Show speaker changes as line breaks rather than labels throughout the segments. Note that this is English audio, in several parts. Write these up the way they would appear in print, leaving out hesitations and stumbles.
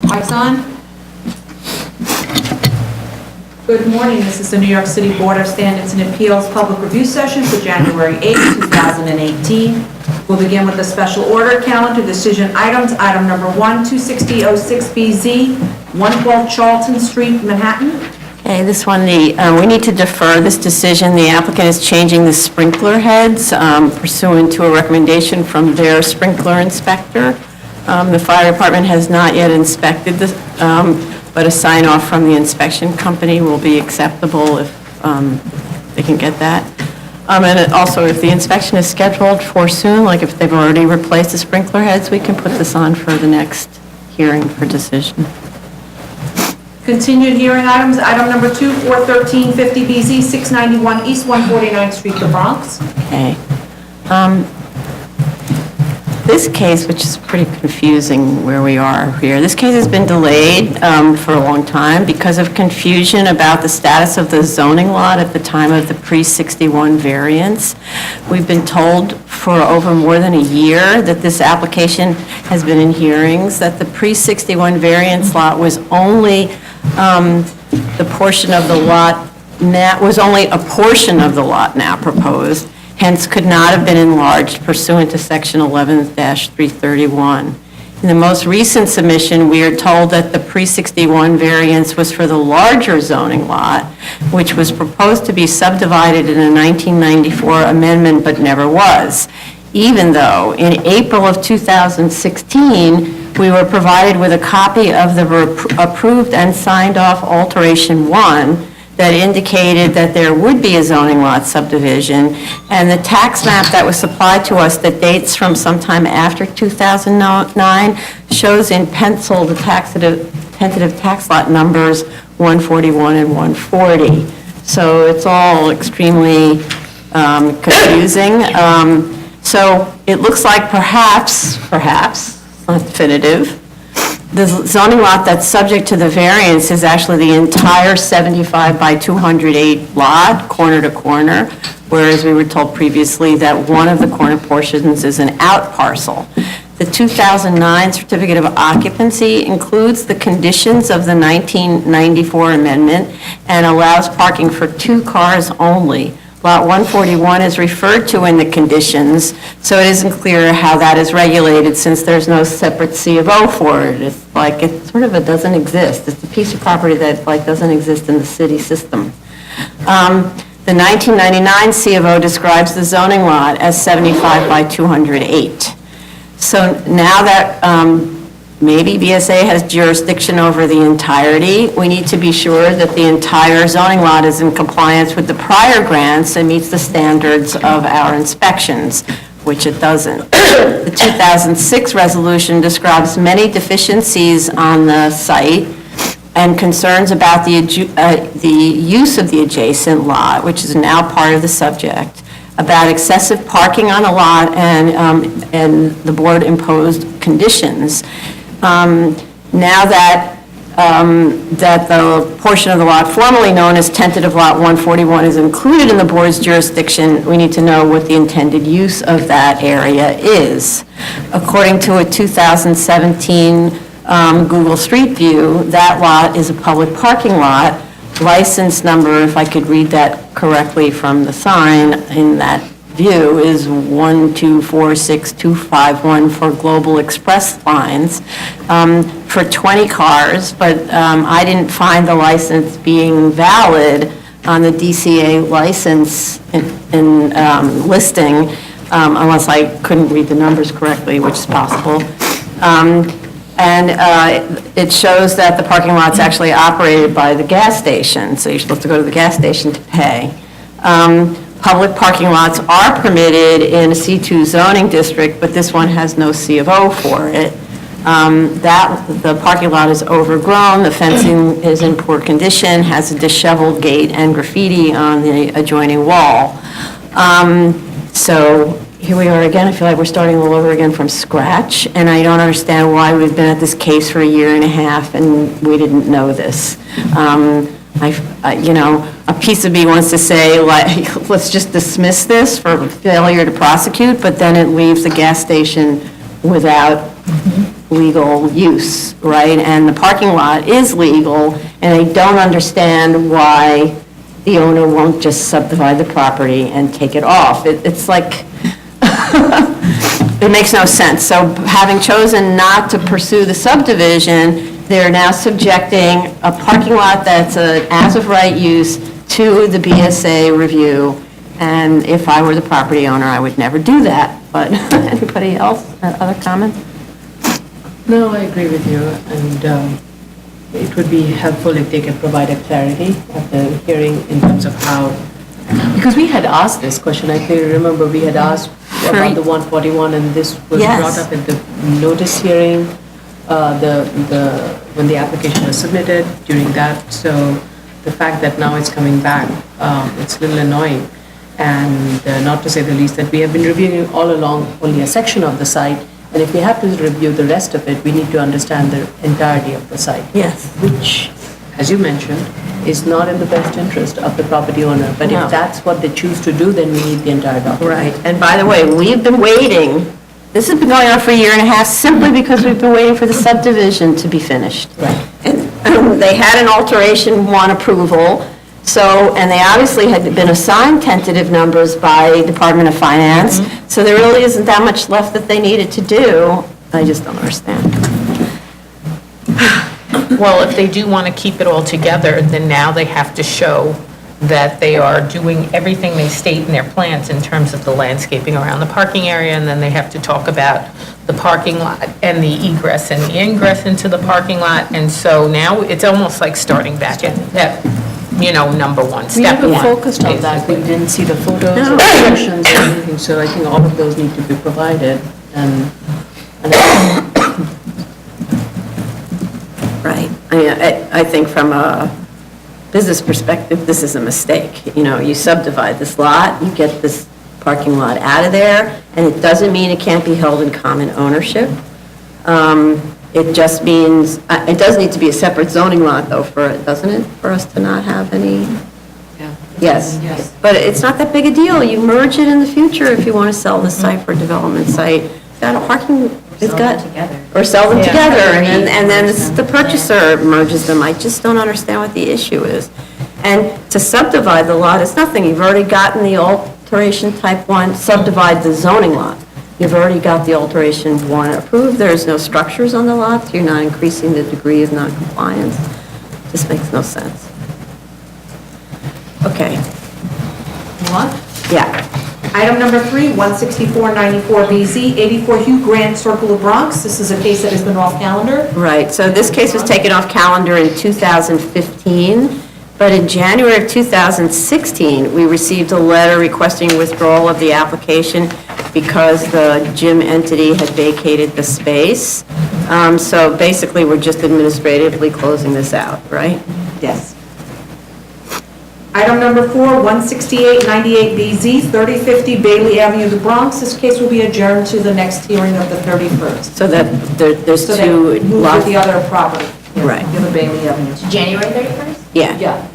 Mike's on. Good morning. This is the New York City Board of Standards and Appeals Public Review Session for January 8, 2018. We'll begin with the special order calendar decision items. Item number 1, 26006BZ, 112 Charlton Street, Manhattan.
Okay, this one, we need to defer this decision. The applicant is changing the sprinkler heads pursuant to a recommendation from their sprinkler inspector. The fire department has not yet inspected this, but a sign-off from the inspection company will be acceptable if they can get that. And also, if the inspection is scheduled for soon, like if they've already replaced the sprinkler heads, we can put this on for the next hearing for decision.
Continued hearing items. Item number 2, 41350BZ, 691 East 149th Street, the Bronx.
Okay. This case, which is pretty confusing where we are here, this case has been delayed for a long time because of confusion about the status of the zoning lot at the time of the pre-61 variance. We've been told for over more than a year that this application has been in hearings, that the pre-61 variance lot was only the portion of the lot now, was only a portion of the lot now proposed, hence could not have been enlarged pursuant to section 11-331. In the most recent submission, we are told that the pre-61 variance was for the larger zoning lot, which was proposed to be subdivided in a 1994 amendment but never was, even though in April of 2016, we were provided with a copy of the approved and signed off alteration 1 that indicated that there would be a zoning lot subdivision, and the tax map that was supplied to us that dates from sometime after 2009 shows in pencil the tentative tax lot numbers 141 and 140. So it's all extremely confusing. So it looks like perhaps, not definitive, the zoning lot that's subject to the variance is actually the entire 75 by 208 lot, corner to corner, whereas we were told previously that one of the corner portions is an out parcel. The 2009 certificate of occupancy includes the conditions of the 1994 amendment and allows parking for 2 cars only. Lot 141 is referred to in the conditions, so it isn't clear how that is regulated since there's no separate C of O for it. It's like it sort of doesn't exist. It's a piece of property that doesn't exist in the city system. The 1999 C of O describes the zoning lot as 75 by 208. So now that maybe BSA has jurisdiction over the entirety, we need to be sure that the entire zoning lot is in compliance with the prior grants and meets the standards of our inspections, which it doesn't. The 2006 resolution describes many deficiencies on the site and concerns about the use of the adjacent lot, which is now part of the subject, about excessive parking on the lot, and the board imposed conditions. Now that the portion of the lot formerly known as tentative lot 141 is included in the board's jurisdiction, we need to know what the intended use of that area is. According to a 2017 Google Street View, that lot is a public parking lot. License number, if I could read that correctly from the sign in that view, is 1246251 for Global Express lines for 20 cars, but I didn't find the license being valid on the DCA license in listing unless I couldn't read the numbers correctly, which is possible. And it shows that the parking lot's actually operated by the gas station, so you're supposed to go to the gas station to pay. Public parking lots are permitted in a C2 zoning district, but this one has no C of O for it. The parking lot is overgrown, the fencing is in poor condition, has a disheveled gate and graffiti on the adjoining wall. So here we are again. I feel like we're starting all over again from scratch, and I don't understand why we've been at this case for a year and a half and we didn't know this. A piece of me wants to say, like, let's just dismiss this for failure to prosecute, but then it leaves the gas station without legal use, right? And the parking lot is legal, and I don't understand why the owner won't just subdivide the property and take it off. It's like, it makes no sense. So having chosen not to pursue the subdivision, they're now subjecting a parking lot that's an as-of-right use to the BSA review. And if I were the property owner, I would never do that. But anybody else, other comments?
No, I agree with you, and it would be helpful if they could provide a clarity at the hearing in terms of how, because we had asked this question, I clearly remember we had asked about the 141, and this was
Yes.
brought up at the notice hearing, when the application was submitted during that, so the fact that now it's coming back, it's a little annoying. And not to say the least, that we have been reviewing all along only a section of the site, and if we have to review the rest of it, we need to understand the entirety of the site.
Yes.
Which, as you mentioned, is not in the best interest of the property owner. But
No.
if that's what they choose to do, then we need the entire document.
Right, and by the way, we've been waiting, this has been going on for a year and a half simply because we've been waiting for the subdivision to be finished.
Right.
And they had an alteration one approval, so, and they obviously had been assigned tentative numbers by Department of Finance, so there really isn't that much left that they needed to do. I just don't understand.
Well, if they do want to keep it all together, then now they have to show that they are doing everything they state in their plans in terms of the landscaping around the parking area, and then they have to talk about the parking lot and the egress and the ingress into the parking lot, and so now it's almost like starting back at, number one,
We
step
never
one.
focused on that. We didn't see the photos
No.
or sections or anything, so I think all of those need to be provided. And
Right. I think from a business perspective, this is a mistake. You subdivide this lot, you get this parking lot out of there, and it doesn't mean it can't be held in common ownership. It just means, it does need to be a separate zoning lot, though, doesn't it, for us to not have any? Yes. But it's not that big a deal. You merge it in the future if you want to sell the site for a development site. It's got a parking, it's got. Or sell them together, and then the purchaser merges them. I just don't understand what the issue is. And to subdivide the lot is nothing. You've already gotten the alteration type 1, subdivide the zoning lot. You've already got the alteration 1 approved. There's no structures on the lots. You're not increasing the degree of noncompliance. This makes no sense. Okay.
You want?
Yeah.
Item number 3, 16494BZ, 84 Hugh Grant Circle of Bronx. This is a case that has been off calendar.
Right, so this case was taken off calendar in 2015, but in January of 2016, we received a letter requesting withdrawal of the application because the gym entity had vacated the space. So basically, we're just administratively closing this out, right?
Yes. Item number 4, 16898BZ, 3050 Bailey Avenue, the Bronx. This case will be adjourned to the next hearing of the 31st.
So that there's
So they
two
move with
lots.
the other property.
Right.
The other Bailey Avenue.
January 31st?
Yeah.
Yeah.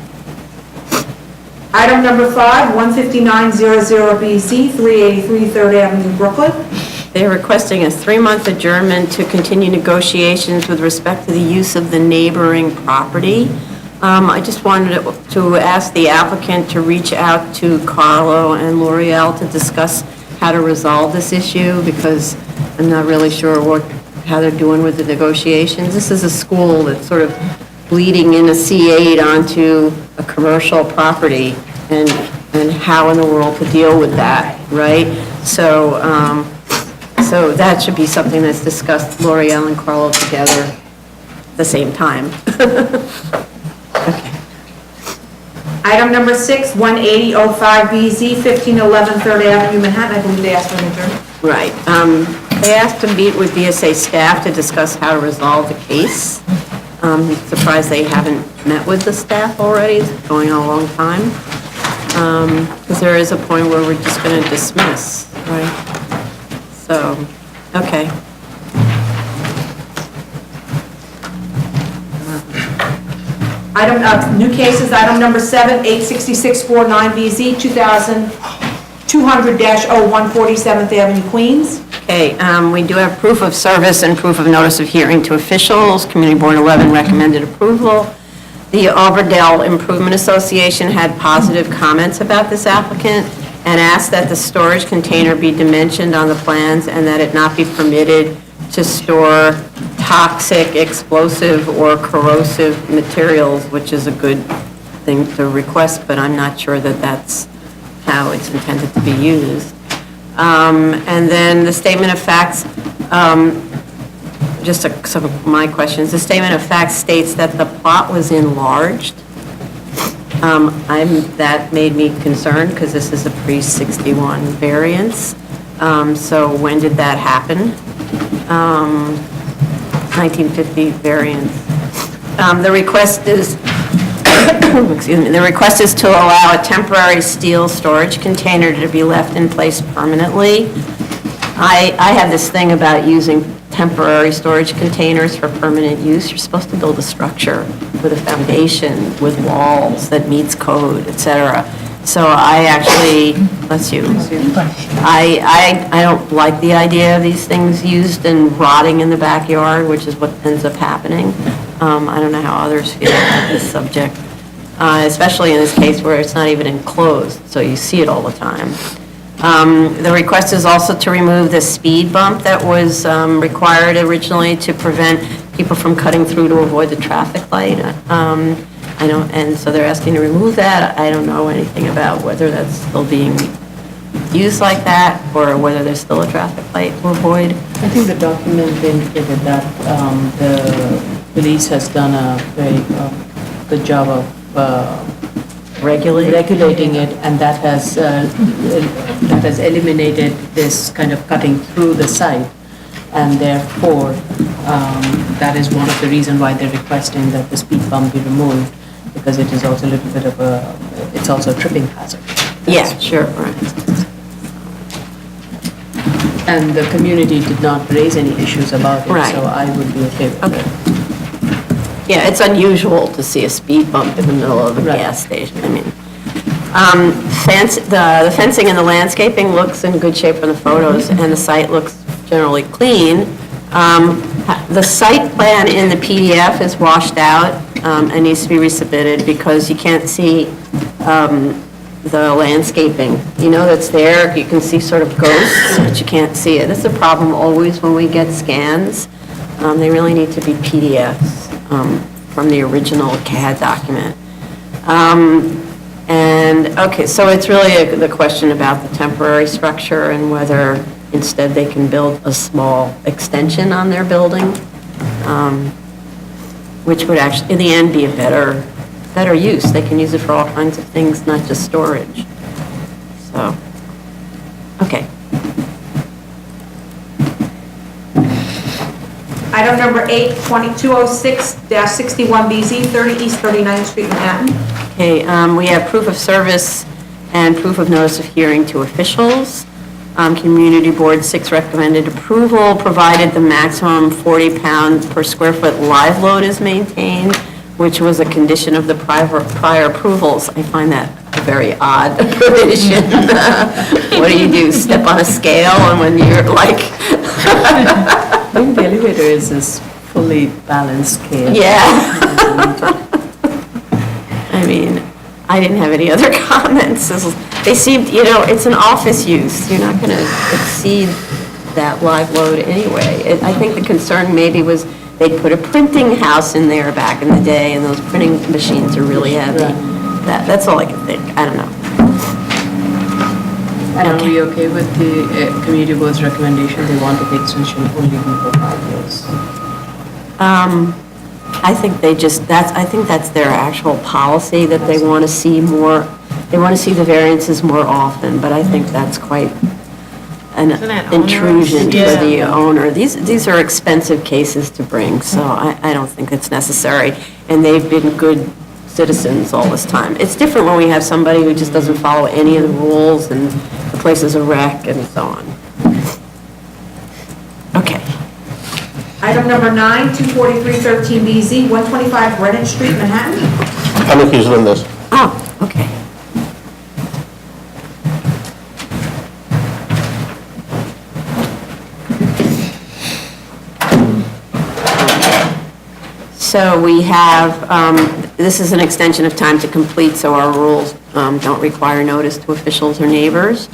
Item number 5, 15900BZ, 383 3rd Avenue, Brooklyn.
They're requesting a 3-month adjournment to continue negotiations with respect to the use of the neighboring property. I just wanted to ask the applicant to reach out to Carlo and L'Oreal to discuss how to resolve this issue, because I'm not really sure how they're doing with the negotiations. This is a school that's sort of bleeding in a C8 onto a commercial property, and how in the world to deal with that, right? So that should be something that's discussed, L'Oreal and Carlo together at the same time. Okay.
Item number 6, 18005BZ, 1511 3rd Avenue, Manhattan. I believe they asked for an adjournment.
Right. They asked to meet with BSA staff to discuss how to resolve the case. I'm surprised they haven't met with the staff already. It's going on a long time. Because there is a point where we're just going to dismiss, right? So, okay.
New cases, item number 7, 86649BZ, 200-01 47th Avenue, Queens.
Okay, we do have proof of service and proof of notice of hearing to officials. Community Board 11 recommended approval. The Auburndale Improvement Association had positive comments about this applicant and asked that the storage container be dimensioned on the plans and that it not be permitted to store toxic, explosive, or corrosive materials, which is a good thing to request, but I'm not sure that that's how it's intended to be used. And then the statement of facts, just some of my questions. The statement of facts states that the plot was enlarged. That made me concerned because this is a pre-61 variance. So when did that happen? 1950 variance. The request is, excuse me, the request is to allow a temporary steel storage container to be left in place permanently. I have this thing about using temporary storage containers for permanent use. You're supposed to build a structure with a foundation, with walls that meets code, et cetera. So I actually, bless you, I don't like the idea of these things used and rotting in the backyard, which is what ends up happening. I don't know how others feel about this subject, especially in this case where it's not even enclosed, so you see it all the time. The request is also to remove the speed bump that was required originally to prevent people from cutting through to avoid the traffic light. And so they're asking to remove that. I don't know anything about whether that's still being used like that or whether there's still a traffic light to avoid.
I think the document indicated that the police has done a very good job of regulating it, and that has eliminated this kind of cutting through the site, and therefore that is one of the reasons why they're requesting that the speed bump be removed, because it is also a little bit of it's also a tripping hazard.
Yeah, sure, right.
And the community did not raise any issues about it,
Right.
so I would be okay with it.
Yeah, it's unusual to see a speed bump in the middle of a
Right.
gas station. I mean, the fencing and the landscaping looks in good shape from the photos, and the site looks generally clean. The site plan in the PDF is washed out and needs to be resubmitted because you can't see the landscaping. You know that's there, you can see sort of ghosts, but you can't see it. It's a problem always when we get scans. They really need to be PDFs from the original CAD document. And, okay, so it's really the question about the temporary structure and whether instead they can build a small extension on their building, which would actually, in the end, be a better use. They can use it for all kinds of things, not just storage. So, okay.
Item number 8, 2206-61BZ, 30 East 39th Street, Manhattan.
Okay, we have proof of service and proof of notice of hearing to officials. Community Board 6 recommended approval, provided the maximum 40 pound per square foot live load is maintained, which was a condition of the prior approvals. I find that a very odd provision. What do? Step on a scale and when you're like...
I think the elevator is this fully balanced scale.
Yeah. I mean, I didn't have any other comments. They seemed, it's an office use. You're not going to exceed that live load anyway. I think the concern maybe was they'd put a printing house in there back in the day, and those printing machines are really heavy. That's all I can think. I don't know.
And are we okay with the community board's recommendation? They want the extension only be for 5 years.
I think I think that's their actual policy, that they want to see more, they want to see the variances more often, but I think that's quite an
Isn't that
intrusion for
onerous?
the owner. These are expensive cases to bring, so I don't think it's necessary, and they've been good citizens all this time. It's different when we have somebody who just doesn't follow any of the rules and the place is a wreck and so on. Okay.
Item number 9, 24313BZ, 125 Greenwich Street, Manhattan.
I'm recusing on this.
Oh, okay. So we have, this is an extension of time to complete, so our rules don't require notice to officials or neighbors.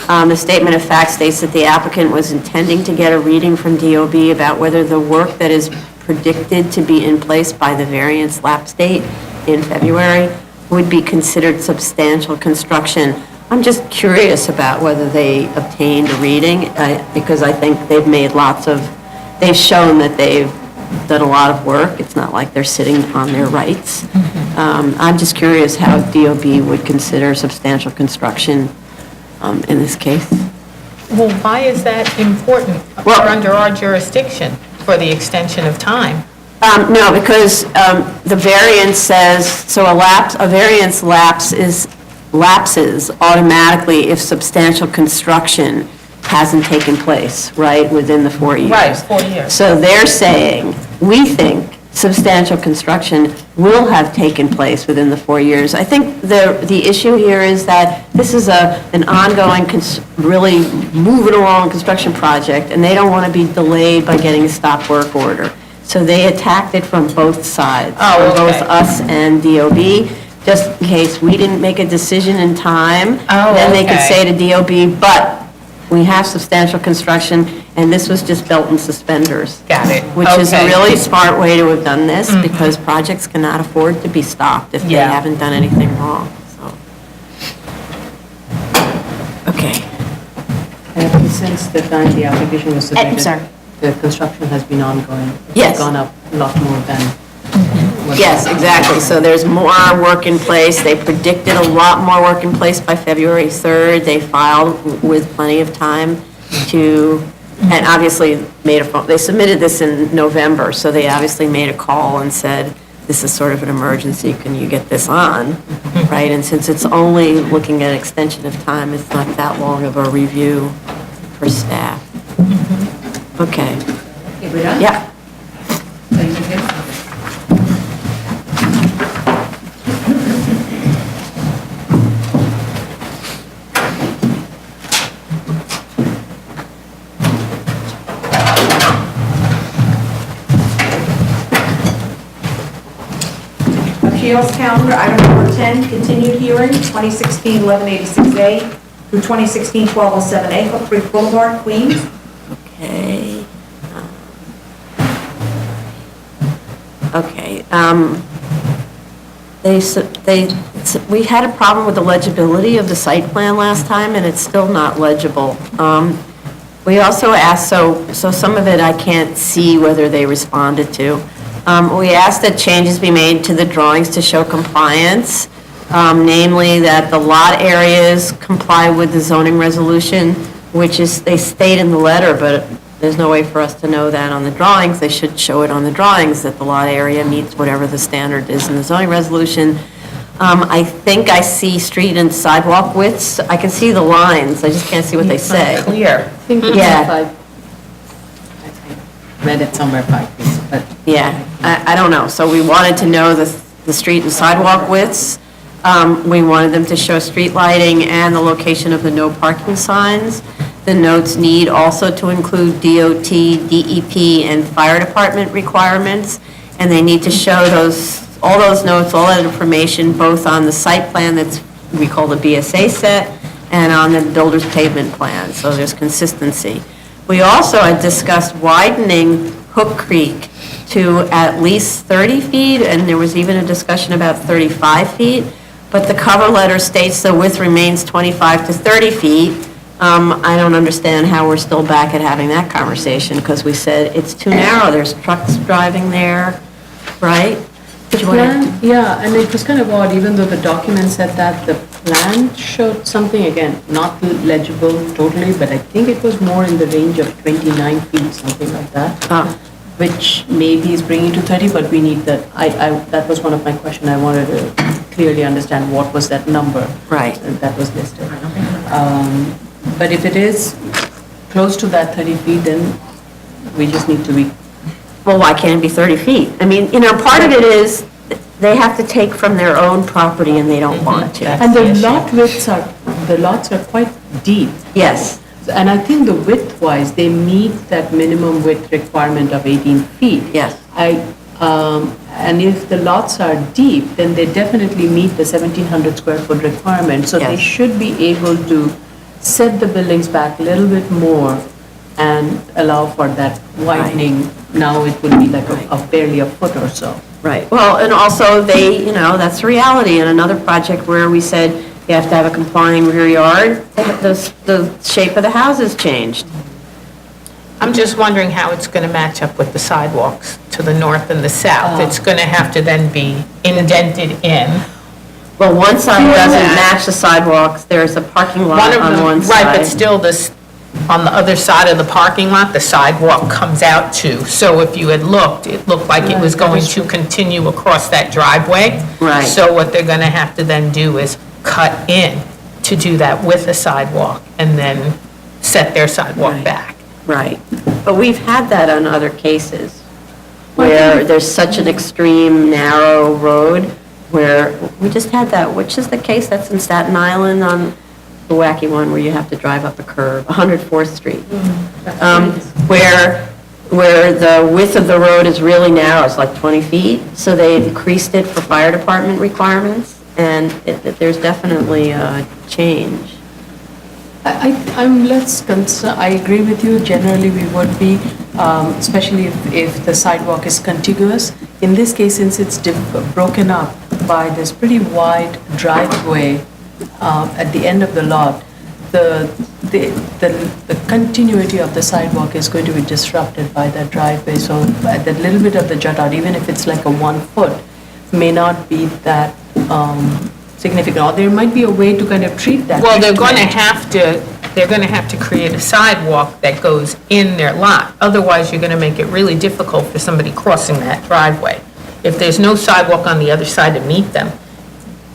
The statement of fact states that the applicant was intending to get a reading from DOB about whether the work that is predicted to be in place by the variance lapse date in February would be considered substantial construction. I'm just curious about whether they obtained a reading, because I think they've shown that they've done a lot of work. It's not like they're sitting on their rights. I'm just curious how DOB would consider substantial construction in this case.
Well, why is that important?
Well-
We're under our jurisdiction for the extension of time.
No, because the variance says, so a variance lapses automatically if substantial construction hasn't taken place, right, within the 4 years.
Right, 4 years.
So they're saying, we think substantial construction will have taken place within the 4 years. I think the issue here is that this is an ongoing, really moving along construction project, and they don't want to be delayed by getting a stop work order. So they attacked it from both sides.
Oh,
from both
okay.
us and DOB, just in case we didn't make a decision in time.
Oh,
Then they could
okay.
say to DOB, but we have substantial construction, and this was just belt and suspenders.
Got it.
Which is a
Okay.
really smart way to have done this, because projects cannot afford to be stopped if they
Yeah.
haven't done anything wrong, so. Okay.
Since the time the application was submitted,
sorry.
the construction has been ongoing.
Yes.
It's gone up a lot more than. what-
Yes, exactly. So there's more work in place. They predicted a lot more work in place by February 3rd. They filed with plenty of time to, and obviously they submitted this in November, so they obviously made a call and said, this is sort of an emergency, can you get this on, right? And since it's only looking at extension of time, it's not that long of a review for staff. Okay.
Okay, we're done?
Yeah.
Thank you. Appeals calendar, item number 10, continued hearing, 2016-1186A through 2016-1207A, Hook Creek Boulevard, Queens.
Okay. Okay. We had a problem with the legibility of the site plan last time, and it's still not legible. We also asked, so some of it I can't see whether they responded to. We asked that changes be made to the drawings to show compliance, namely that the lot areas comply with the zoning resolution, which is, they state in the letter, but there's no way for us to know that on the drawings. They should show it on the drawings, that the lot area meets whatever the standard is in the zoning resolution. I think I see street and sidewalk widths. I can see the lines, I just can't see what they say.
Clear.
I think it's
Yeah.
I read it somewhere 5 feet, but.
Yeah, I don't know. So we wanted to know the street and sidewalk widths. We wanted them to show street lighting and the location of the no parking signs. The notes need also to include DOT, DEP, and fire department requirements. And they need to show all those notes, all that information, both on the site plan we call the BSA set, and on the builder's pavement plan, so there's consistency. We also had discussed widening Hook Creek to at least 30 feet, and there was even a discussion about 35 feet, but the cover letter states the width remains 25 to 30 feet. I don't understand how we're still back at having that conversation, because we said it's too narrow, there's trucks driving there, right?
The
Do you wanna-
plan, yeah, and it was kind of odd, even though the document said that, the plan showed something, again, not legible totally, but I think it was more in the range of 29 feet, something like that.
Oh.
Which maybe is bringing to 30, but we need that, that was one of my questions, I wanted to clearly understand what was that number.
Right.
That was listed. But if it is close to that 30 feet, then we just need to be.
Well, why can't it be 30 feet? I mean, part of it is, they have to take from their own property and they don't want to.
And the lot widths the lots are quite deep.
Yes,
And I think the width-wise, they meet that minimum width requirement of 18 feet.
yes.
And if the lots are deep, then they definitely meet the 1,700 square foot requirement. So they
Yes.
should be able to set the buildings back a little bit more and allow for that widening. Now it would be like barely a foot or so.
Right, well, and also they, that's reality. In another project where we said you have to have a complying rear yard, the shape of the houses changed.
I'm just wondering how it's going to match up with the sidewalks to the north and the south. It's going to have to then be indented in.
Well, one side doesn't match the sidewalks, there's a parking lot on one side.
Right, but still this, on the other side of the parking lot, the sidewalk comes out too. So if you had looked, it looked like it was going to continue across that driveway.
Right.
So what they're going to have to then do is cut in to do that with a sidewalk and then set their sidewalk
Right.
back.
Right, but we've had that on other cases, where there's such an extreme narrow road, where, we just had that, which is the case that's in Staten Island on the wacky one where you have to drive up a curve, 104th Street. Where the width of the road is really narrow, it's like 20 feet, so they increased it for fire department requirements, and there's definitely a change.
I'm less concerned, I agree with you, generally we would be, especially if the sidewalk is contiguous. In this case, since it's broken up by this pretty wide driveway at the end of the lot, the continuity of the sidewalk is going to be disrupted by that driveway. So that little bit of the jut out, even if it's like a 1 foot, may not be that significant, or there might be a way to kind of treat that.
Well, they're going to have to create a sidewalk that goes in their lot. Otherwise, you're going to make it really difficult for somebody crossing that driveway. If there's no sidewalk on the other side to meet them,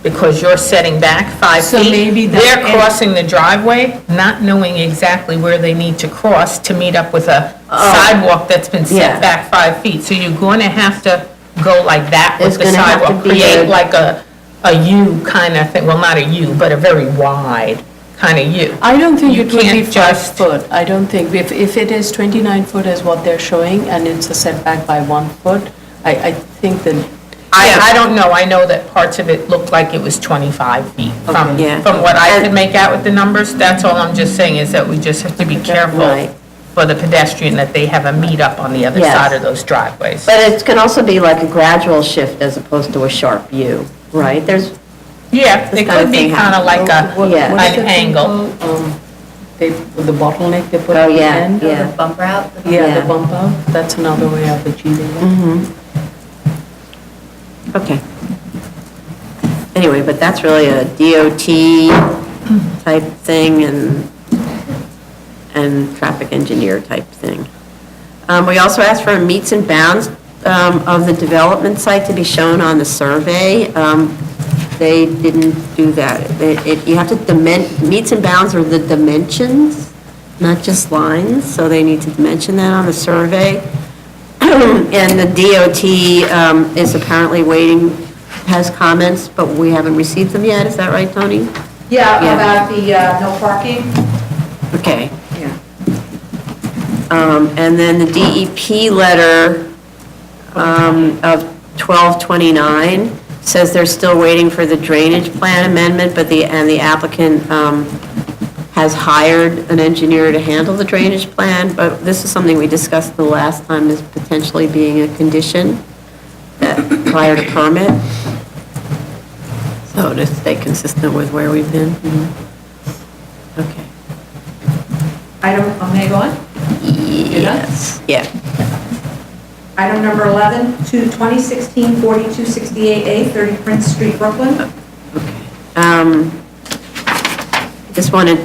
because you're setting back 5
So
feet,
maybe
they're crossing the driveway, not knowing exactly where they need to cross to meet up with a sidewalk that's been
Yeah.
set back 5 feet. So you're going to have to go like that with
There's
the
gonna have to
sidewalk,
be
create
a-
like a U kind of thing, well, not a U, but a very wide kind of U.
I don't think
You
it would be
can't
5
just-
foot. I don't think, if it is 29 foot is what they're showing, and it's a setback by 1 foot, I think that,
I don't know, I know that parts of it looked like it was 25 feet from,
Yeah.
from what I could make out with the numbers. That's all I'm just saying, is that we just have to be careful
Right.
for the pedestrian, that they have a meet-up on the other
Yes.
side of those driveways.
But it can also be like a gradual shift as opposed to a sharp U, right? There's,
Yeah,
This
it
kind of
could be
thing
kind of like
what
Yeah.
what is
an
that thing
angle.
called? The bottleneck they put
Oh,
at the
yeah,
end?
yeah.
Bump route?
Yeah,
Yeah.
the bump out, that's another way of achieving it.
okay. Anyway, but that's really a DOT type thing and traffic engineer type thing. We also asked for meets and bounds of the development site to be shown on the survey. They didn't do that. You have to meets and bounds are the dimensions, not just lines, so they need to mention that on the survey. And the DOT is apparently waiting, has comments, but we haven't received them yet. Is that right, Tony?
Yeah,
Yeah.
about the no parking?
Okay.
Yeah.
And then the DEP letter of 12/29 says they're still waiting for the drainage plan amendment, but the applicant has hired an engineer to handle the drainage plan, but this is something we discussed the last time as potentially being a condition prior to permit. So to stay consistent with where we've been. Okay.
Item, may I go on?
Yes, yeah.
Item number 11, to 2016-4268A, 30 Prince Street, Brooklyn.
Just wanted,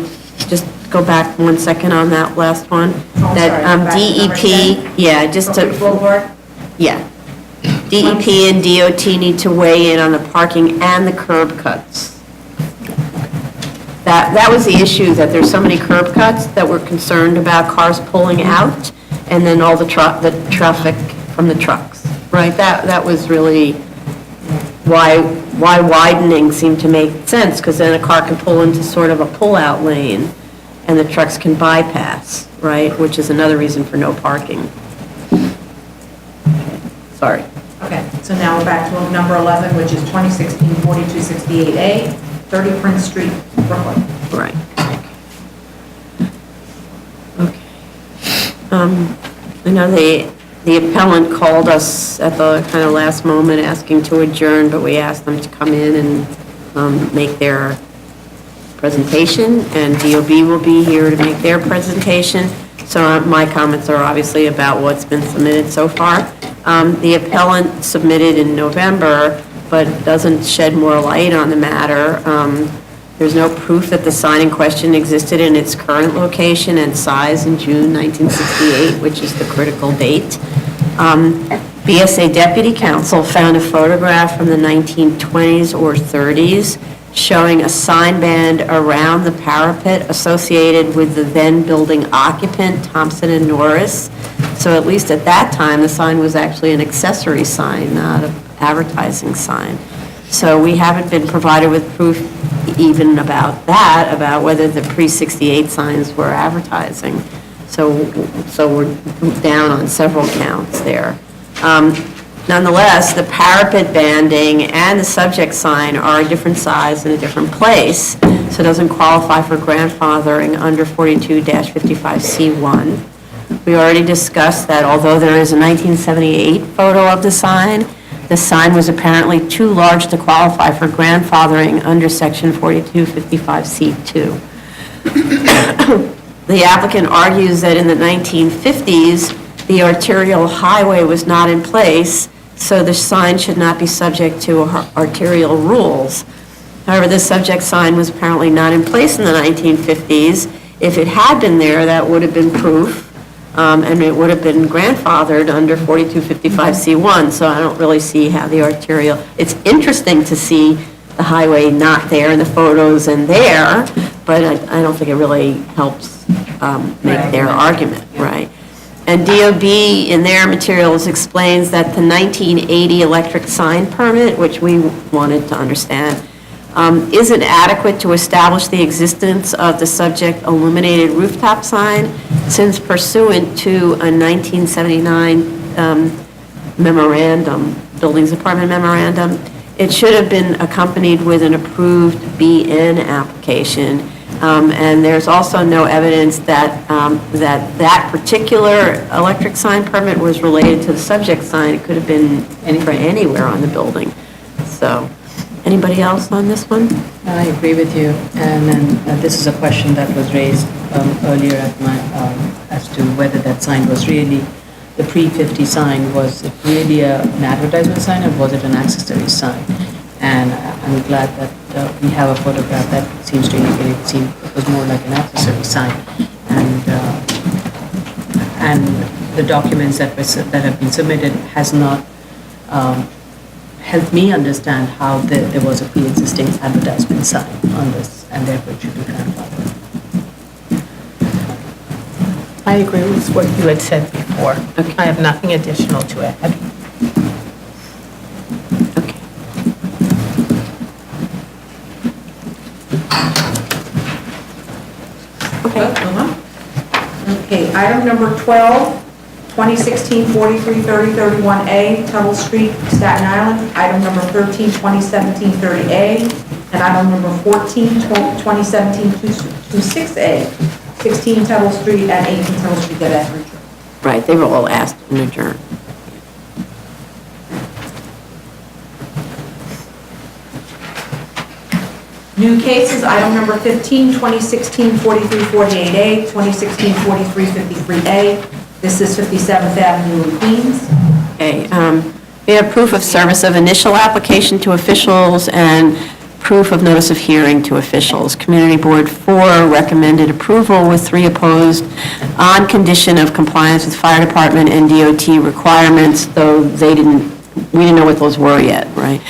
just go back 1 second on that last one.
Oh,
That
sorry, back to number 10.
DEP, yeah, just
Brooklyn
to,
Boulevard.
yeah. DEP and DOT need to weigh in on the parking and the curb cuts. That was the issue, that there's so many curb cuts that we're concerned about cars pulling out, and then all the traffic from the trucks, right? That was really why widening seemed to make sense, because then a car can pull into sort of a pull-out lane, and the trucks can bypass, right? Which is another reason for no parking. Okay, sorry.
So now we're back to number 11, which is 2016-4268A, 30 Prince Street, Brooklyn.
Right. Okay. I know the appellant called us at the kind of last moment asking to adjourn, but we asked them to come in and make their presentation, and DOB will be here to make their presentation. So my comments are obviously about what's been submitted so far. The appellant submitted in November, but doesn't shed more light on the matter. There's no proof that the sign in question existed in its current location and size in June 1968, which is the critical date. BSA Deputy Counsel found a photograph from the 1920s or 30s showing a sign band around the parapet associated with the then building occupant, Thompson and Norris. So at least at that time, the sign was actually an accessory sign, not an advertising sign. So we haven't been provided with proof even about that, about whether the pre-68 signs were advertising. So we're down on several counts there. Nonetheless, the parapet banding and the subject sign are a different size and a different place, so it doesn't qualify for grandfathering under 42-55C1. We already discussed that although there is a 1978 photo of the sign was apparently too large to qualify for grandfathering under section 42-55C2. The applicant argues that in the 1950s, the arterial highway was not in place, so the sign should not be subject to arterial rules. However, this subject sign was apparently not in place in the 1950s. If it had been there, that would have been proof, and it would have been grandfathered under 42-55C1, so I don't really see how the arterial, it's interesting to see the highway not there in the photos and there, but I don't think it really helps make their argument, right? And DOB in their materials explains that the 1980 electric sign permit, which we wanted to understand, isn't adequate to establish the existence of the subject illuminated rooftop sign, since pursuant to a 1979 memorandum, Buildings Department memorandum, it should have been accompanied with an approved BN application. And there's also no evidence that that particular electric sign permit was related to the subject sign. It could have been anywhere on the building. So, anybody else on this one?
I agree with you, and then this is a question that was raised earlier at as to whether that sign was really, the pre-50 sign, was it really an advertisement sign or was it an accessory sign? And I'm glad that we have a photograph that seems to indicate it was more like an accessory sign. And the documents that have been submitted has not helped me understand how there was a pre-existing advertisement sign on this, and therefore it should be grandfathered.
I agree with what you had said before.
Okay.
I have nothing additional to add.
Okay.
Okay, item number 12, 2016-4330-31A, Tuttle Street, Staten Island. Item number 13, 2017-30A. And item number 14, 2017-26A, 16 Tuttle Street and 18 Tuttle Street at Etheridge.
Right, they were all asked and adjourned.
New cases, item number 15, 2016-4348A, 2016-4353A. This is 57th Avenue in Queens.
Okay, we have proof of service of initial application to officials and proof of notice of hearing to officials. Community Board 4 recommended approval with 3 opposed on condition of compliance with fire department and DOT requirements, though we didn't know what those were yet, right?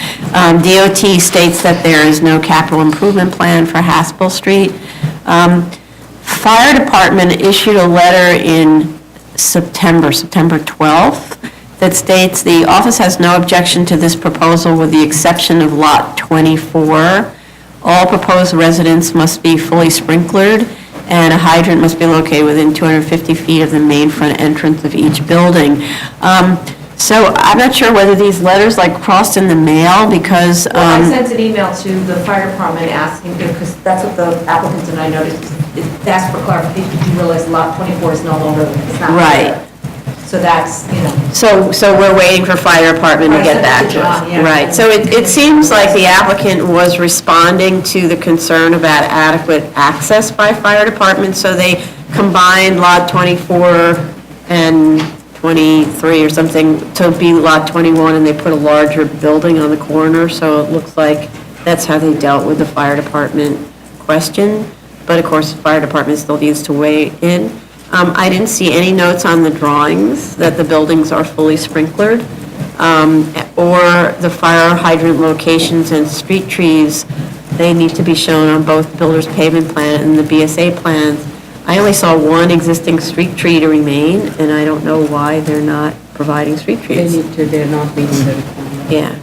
DOT states that there is no capital improvement plan for Haspel Street. Fire department issued a letter in September 12th, that states the office has no objection to this proposal with the exception of lot 24. All proposed residents must be fully sprinklered, and a hydrant must be located within 250 feet of the main front entrance of each building. So I'm not sure whether these letters like crossed in the mail because,
Well, I sent an email to the fire department asking, because that's what the applicants and I noticed, it asked for clarification, did you realize lot 24 is no longer, it's not
Right.
there? So that's, you know.
so we're waiting for fire department to
I
get
sent it
back
to
to us.
John, yeah.
Right, so it seems like the applicant was responding to the concern about adequate access by fire department, so they combined lot 24 and 23 or something to be lot 21, and they put a larger building on the corner, so it looks like that's how they dealt with the fire department question. But of course, the fire department still needs to weigh in. I didn't see any notes on the drawings that the buildings are fully sprinklered, or the fire hydrant locations and street trees. They need to be shown on both builder's pavement plan and the BSA plans. I only saw one existing street tree to remain, and I don't know why they're not providing street trees.
They're not meeting the requirement.
Yeah.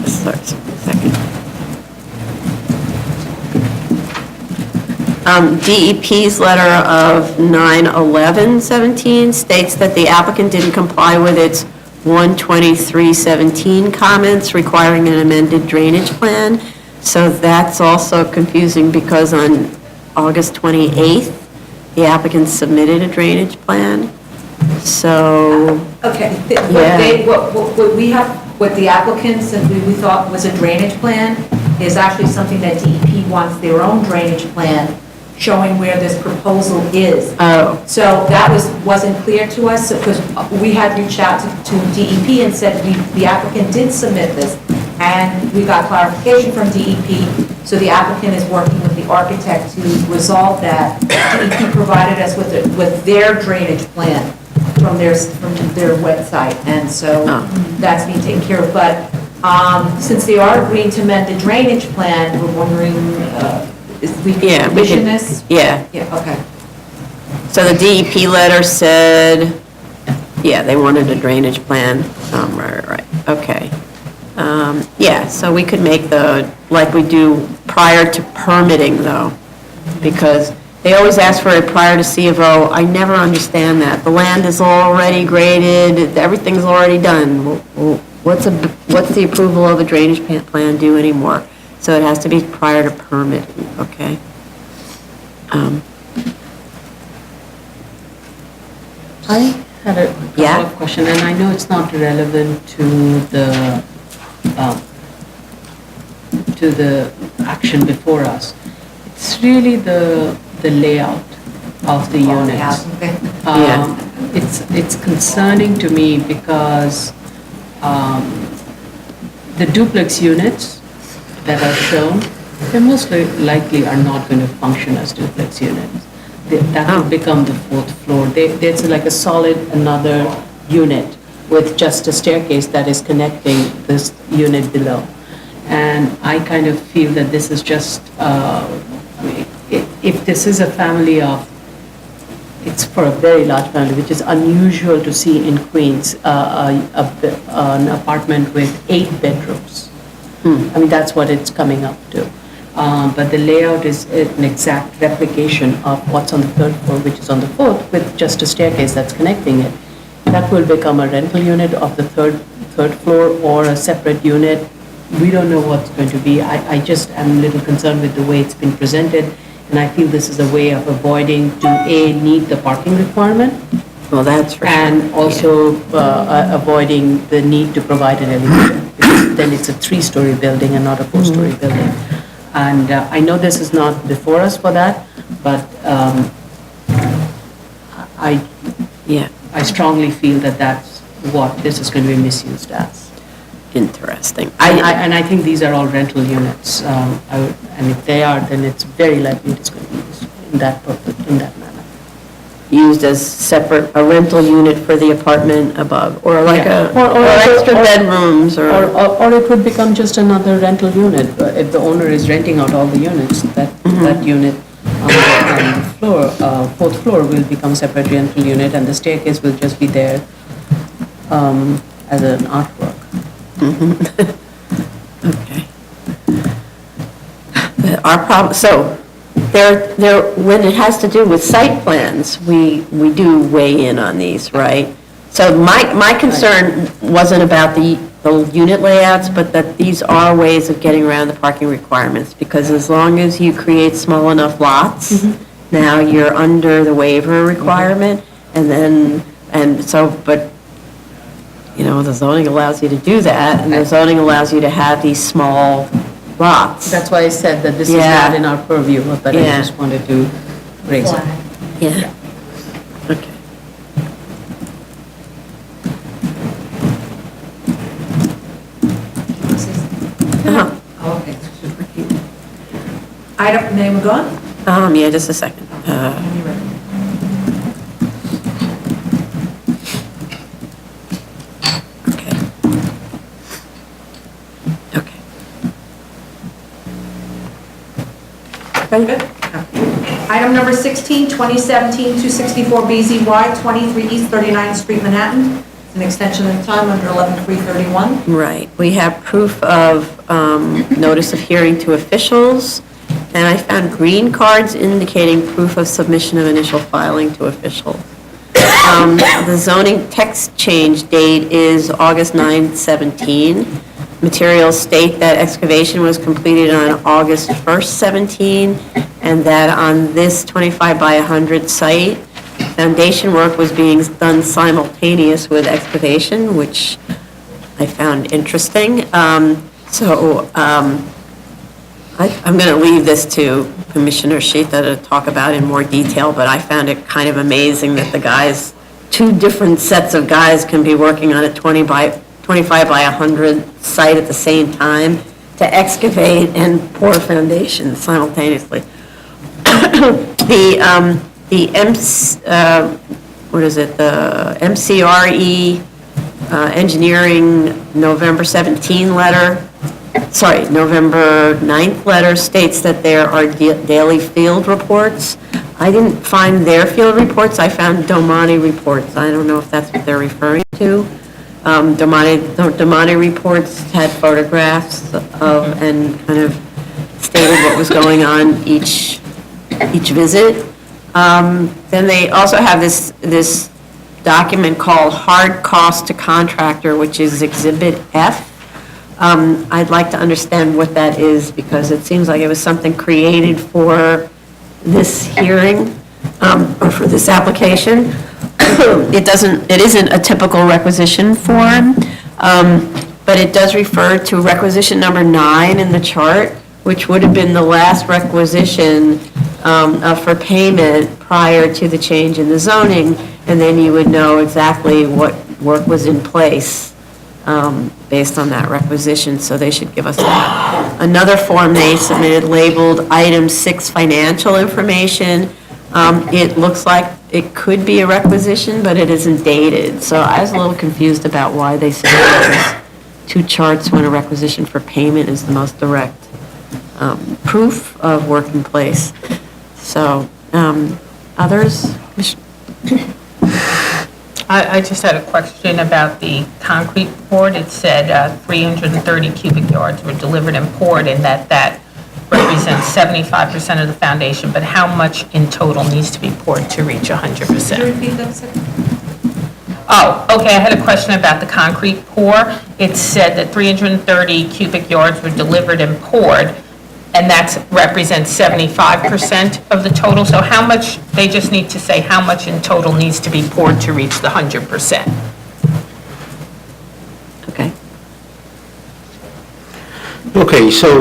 Sorry, a second. DEP's letter of 9/11/17 states that the applicant didn't comply with its 12317 comments requiring an amended drainage plan. So that's also confusing because on August 28th, the applicant submitted a drainage plan. So,
Okay,
Yeah.
what we have, what the applicants and we thought was a drainage plan is actually something that DEP wants their own drainage plan showing where this proposal is.
oh,
So that wasn't clear to us, because we had reached out to DEP and said the applicant did submit this, and we got clarification from DEP, so the applicant is working with the architect to resolve that. DEP provided us with their drainage plan from their website, and so that's being taken care of. But since they are agreeing to amend the drainage plan, we're wondering, if we
Yeah,
can
we
condition
could-
this?
yeah.
Yeah, okay.
So the DEP letter said, yeah, they wanted a drainage plan. Right, okay. Yeah, so we could make like we do prior to permitting though, because they always ask for it prior to C of O. I never understand that. The land is already graded, everything's already done. What's the approval of a drainage plan do anymore? So it has to be prior to permitting, okay?
I had a
Yeah.
couple of questions, and I know it's not relevant to the action before us. It's really the layout of the units.
Okay.
Yeah.
It's concerning to me because the duplex units that are shown, they most likely are not going to function as duplex units. That will become the fourth floor. There's like a solid another unit with just a staircase that is connecting this unit below. And I kind of feel that this is just, if this is a family of, it's for a very large family, which is unusual to see in Queens, an apartment with 8 bedrooms. I mean, that's what it's coming up to. But the layout is an exact replication of what's on the 3rd floor, which is on the 4th, with just a staircase that's connecting it. That will become a rental unit of the third floor or a separate unit. We don't know what's going to be. I just am a little concerned with the way it's been presented, and I feel this is a way of avoiding to meet the parking requirement,
Well, that's for sure.
and also avoiding the need to provide an elevator, because then it's a 3-story building and not a 4-story building. And I know this is not before us for that, but
Yeah,
I strongly feel that that's what this is going to be misused as.
interesting.
And I think these are all rental units. And if they are, then it's very likely it's going to be used in that purpose, in that manner.
Used as separate, a rental unit for the apartment above, or like
Yeah.
or extra bedrooms, or,
Or it would become just another rental unit. If the owner is renting out all the units, that unit on the floor, 4th floor will become a separate rental unit, and the staircase will just be there as an artwork.
okay. Our problem, so, when it has to do with site plans, we do weigh in on these, right? So my concern wasn't about the unit layouts, but that these are ways of getting around the parking requirements, because as long as you create small enough lots, now you're under the waiver requirement, but, you know, the zoning allows you to do that, and the zoning allows you to have these small lots.
That's why I said that this is
Yeah.
not in our purview, but I
Yeah.
just wanted to raise it.
Yeah. Okay. Uh-huh.
Oh, okay. Item, name gone?
Yeah, just a second. Okay. Okay.
Good. Item number 16, 2017-264 BZY, 23 East 39th Street, Manhattan. It's an extension of time under 11-331.
Right. We have proof of notice of hearing to officials, and I found green cards indicating proof of submission of initial filing to officials. The zoning text change date is August 9/17. Materials state that excavation was completed on August 1st, 17, and that on this 25 by 100 site, foundation work was being done simultaneous with excavation, which I found interesting. I'm going to leave this to Commissioner Sheetha to talk about in more detail, but I found it kind of amazing that the guys, two different sets of guys can be working on a 25 by 100 site at the same time to excavate and pour foundation simultaneously. The MCRE engineering November 9th letter states that there are daily field reports. I didn't find their field reports, I found Domani reports. I don't know if that's what they're referring to. Domani reports had photographs of, and kind of stated what was going on each visit. Then they also have this document called Hard Cost to Contractor, which is Exhibit F. I'd like to understand what that is, because it seems like it was something created for this hearing, or for this application. It isn't a typical requisition form, but it does refer to requisition number 9 in the chart, which would have been the last requisition for payment prior to the change in the zoning, and then you would know exactly what work was in place based on that requisition, so they should give us that. Another form they submitted labeled Item 6 Financial Information. It looks like it could be a requisition, but it isn't dated, so I was a little confused about why they submitted those two charts when a requisition for payment is the most direct proof of work in place. So, others?
I just had a question about the concrete poured. It said 330 cubic yards were delivered and poured, and that represents 75% of the foundation, but how much in total needs to be poured to reach 100%?
Could you repeat that second?
Oh, okay, I had a question about the concrete pour. It said that 330 cubic yards were delivered and poured, and that represents 75% of the total. So how much, they just need to say how much in total needs to be poured to reach the 100%.
Okay.
Okay, so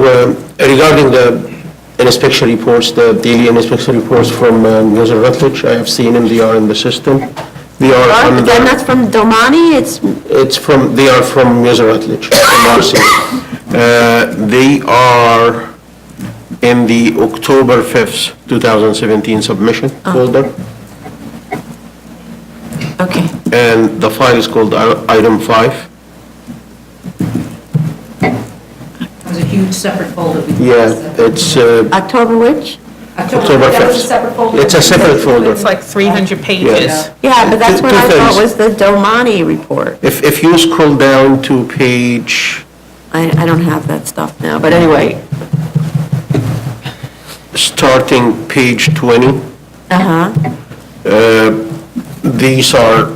regarding the inspection reports, the daily inspection reports from Mr. Rutledge, I have seen them, they are in the system. They are
And
under,
that's from Domani,
they are from Mr. Rutledge, MRC. They are in the October 5th, 2017 submission folder,
okay.
and the file is called Item 5.
It was a huge separate folder.
Yeah, it's
October which?
October
That was a
5th.
separate folder.
It's a separate folder.
It's like 300 pages.
Yeah, but that's
Two
what I thought
things.
was the Domani report.
If you scroll down to page,
I don't have that stuff now, but anyway,
starting page 20.
Uh-huh,
These are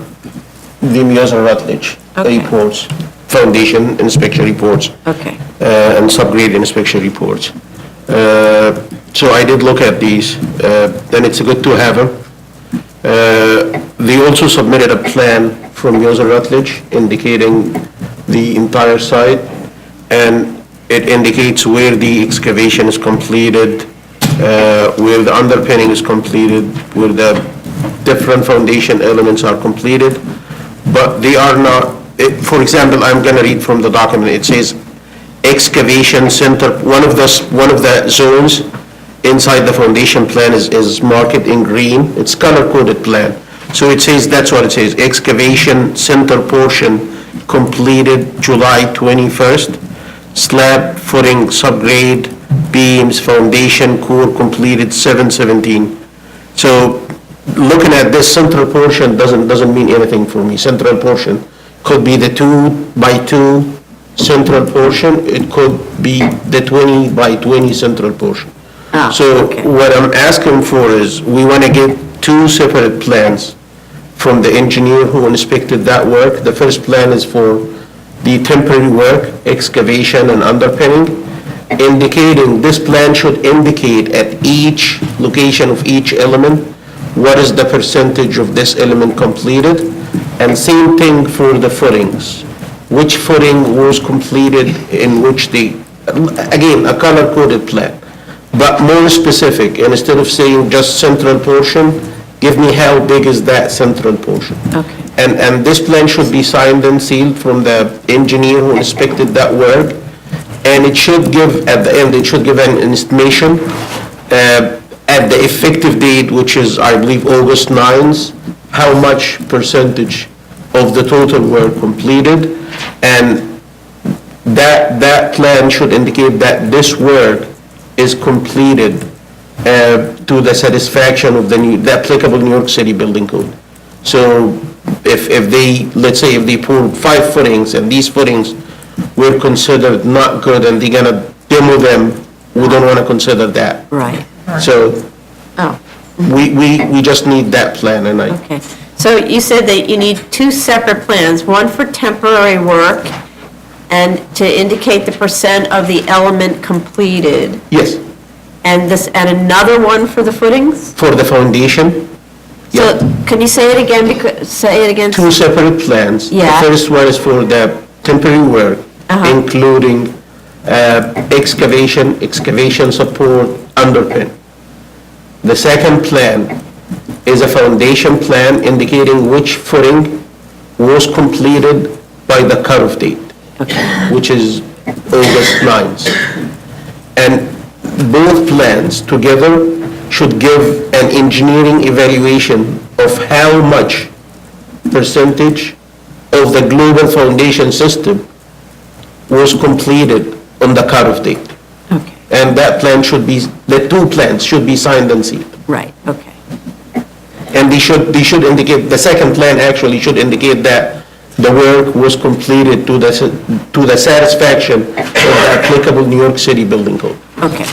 the Mueller Rutledge
Okay.
reports, foundation inspection reports,
okay.
and subgrade inspection reports. So I did look at these, and it's good to have them. They also submitted a plan from Mueller Rutledge indicating the entire site, and it indicates where the excavation is completed, where the underpinning is completed, where the different foundation elements are completed, but they are not, for example, I'm going to read from the document. It says excavation center, one of the zones inside the foundation plan is marked in green. It's color-coded plan. So it says, that's what it says, excavation center portion completed July 21st, slab footing subgrade, beams, foundation core completed 7/17. So looking at this central portion doesn't mean anything for me. Central portion could be the 2x2 central portion, it could be the 20x20 central portion.
Ah,
So
okay.
what I'm asking for is, we want to get two separate plans from the engineer who inspected that work. The first plan is for the temporary work, excavation and underpinning, indicating, this plan should indicate at each location of each element, what is the percentage of this element completed, and same thing for the footings. Which footing was completed in which again, a color-coded plan, but more specific, and instead of saying just central portion, give me how big is that central portion.
Okay.
And this plan should be signed and sealed from the engineer who inspected that work, and it should give, at the end, it should give an estimation at the effective date, which is, I believe, August 9th, how much percentage of the total work completed, and that plan should indicate that this work is completed to the satisfaction of the applicable New York City Building Code. So if they, let's say if they poured 5 footings and these footings were considered not good and they're gonna demo them, we don't wanna consider that.
Right.
So
Oh,
we just need that plan, and I,
okay. So you said that you need 2 separate plans, one for temporary work and to indicate the percent of the element completed,
yes,
and another one for the footings?
for the foundation,
So
yeah,
can you say it again, say it again?
2 separate plans.
Yeah.
The first one is for the temporary work,
Uh-huh.
including excavation support, underpin. The second plan is a foundation plan indicating which footing was completed by the cutoff date, which is August 9th. And both plans together should give an engineering evaluation of how much percentage of the global foundation system was completed on the cutoff date.
Okay,
And that plan should be, the 2 plans should be signed and sealed.
right, okay.
And they should indicate, the second plan actually should indicate that the work was completed to the satisfaction of the applicable New York City Building Code.
Okay,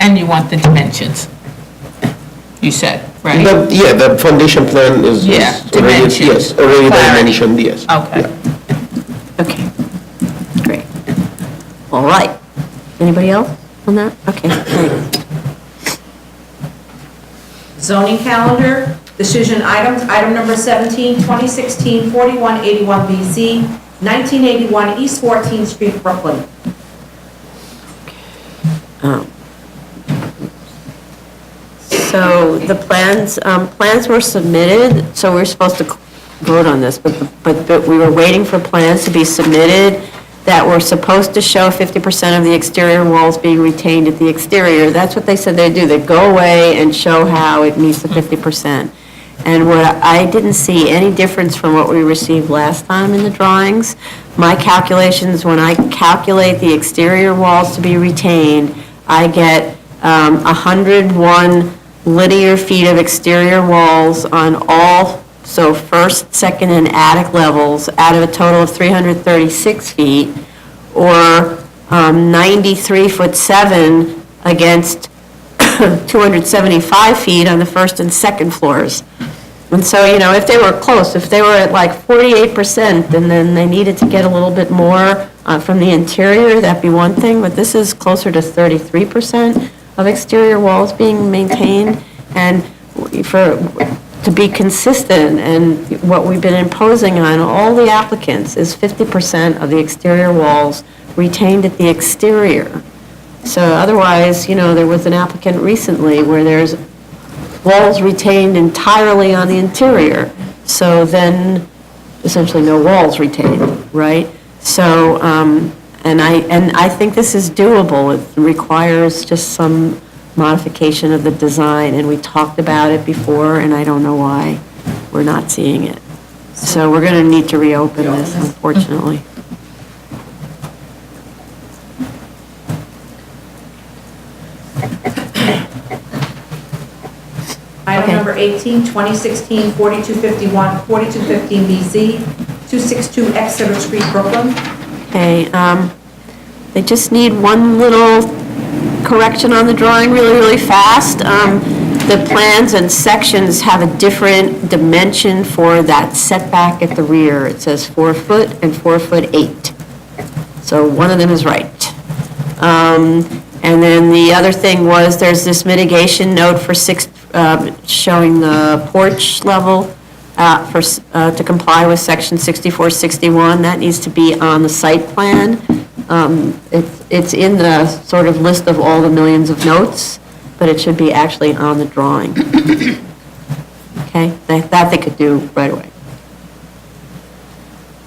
And you want the dimensions, you said, right?
Yeah, the foundation plan is
Yeah,
already,
dimensions,
yes, already
clarity.
dimensioned, yes.
Okay.
Yeah.
okay, great. All right. Anybody else on that? Okay, thanks.
Zoning calendar, decision items, item number 17, 2016, 4181 BZ, 1981 East 14th Street, Brooklyn.
So the plans were submitted, so we're supposed to vote on this, but we were waiting for plans to be submitted that were supposed to show 50% of the exterior walls being retained at the exterior. That's what they said they'd do. They'd go away and show how it meets the 50%. And what I didn't see any difference from what we received last time in the drawings. My calculations, when I calculate the exterior walls to be retained, I get 101 linear feet of exterior walls on all, so first, second, and attic levels out of a total of 336 feet, or 93 foot 7 against 275 feet on the first and second floors. And so, if they were close, if they were at like 48%, and then they needed to get a little bit more from the interior, that'd be one thing, but this is closer to 33% of exterior walls being maintained. And to be consistent, and what we've been imposing on all the applicants is 50% of the exterior walls retained at the exterior. So otherwise, there was an applicant recently where there's walls retained entirely on the interior. So then, essentially no walls retained, right? So, and I think this is doable. It requires just some modification of the design, and we talked about it before, and I don't know why we're not seeing it. So we're going to need to reopen this, unfortunately.
Item number 18, 2016 4251, 4215 BZ, 262 Exeter Street, Brooklyn.
Okay, they just need one little correction on the drawing really, really fast. The plans and sections have a different dimension for that setback at the rear. It says 4 foot and 4'8". So one of them is right. And then the other thing was, there's this mitigation note for showing the porch level to comply with section 6461. That needs to be on the site plan. It's in the sort of list of all the millions of notes, but it should be actually on the drawing. Okay, that they could do right away.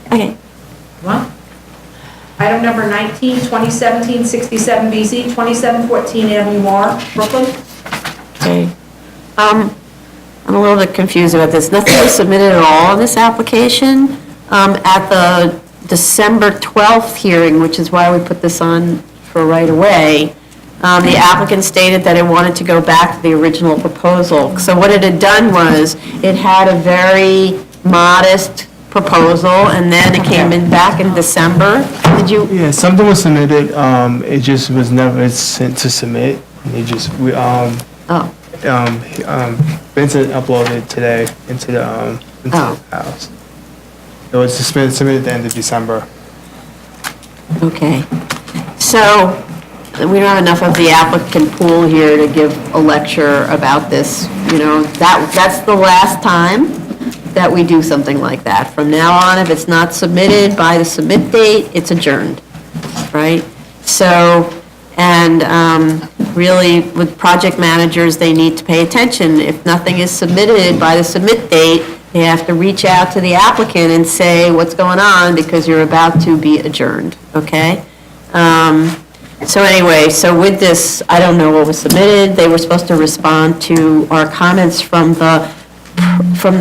Okay.
Well, item number 19, 2017 67 BZ, 2714 Avenue R, Brooklyn.
Okay. I'm a little bit confused about this. Nothing was submitted at all on this application. At the December 12th hearing, which is why we put this on for right away, the applicant stated that it wanted to go back to the original proposal. So what it had done was, it had a very modest proposal, and then it came in back in December. Did you?
Yeah, something was submitted, it just was never sent to submit. Vincent uploaded it today into the house. It was submitted at the end of December.
Okay. So, we don't have enough of the applicant pool here to give a lecture about this. That's the last time that we do something like that. From now on, if it's not submitted by the submit date, it's adjourned, right? So, and really, with project managers, they need to pay attention. If nothing is submitted by the submit date, they have to reach out to the applicant and say, what's going on, because you're about to be adjourned, okay? So anyway, so with this, I don't know what was submitted. They were supposed to respond to our comments from the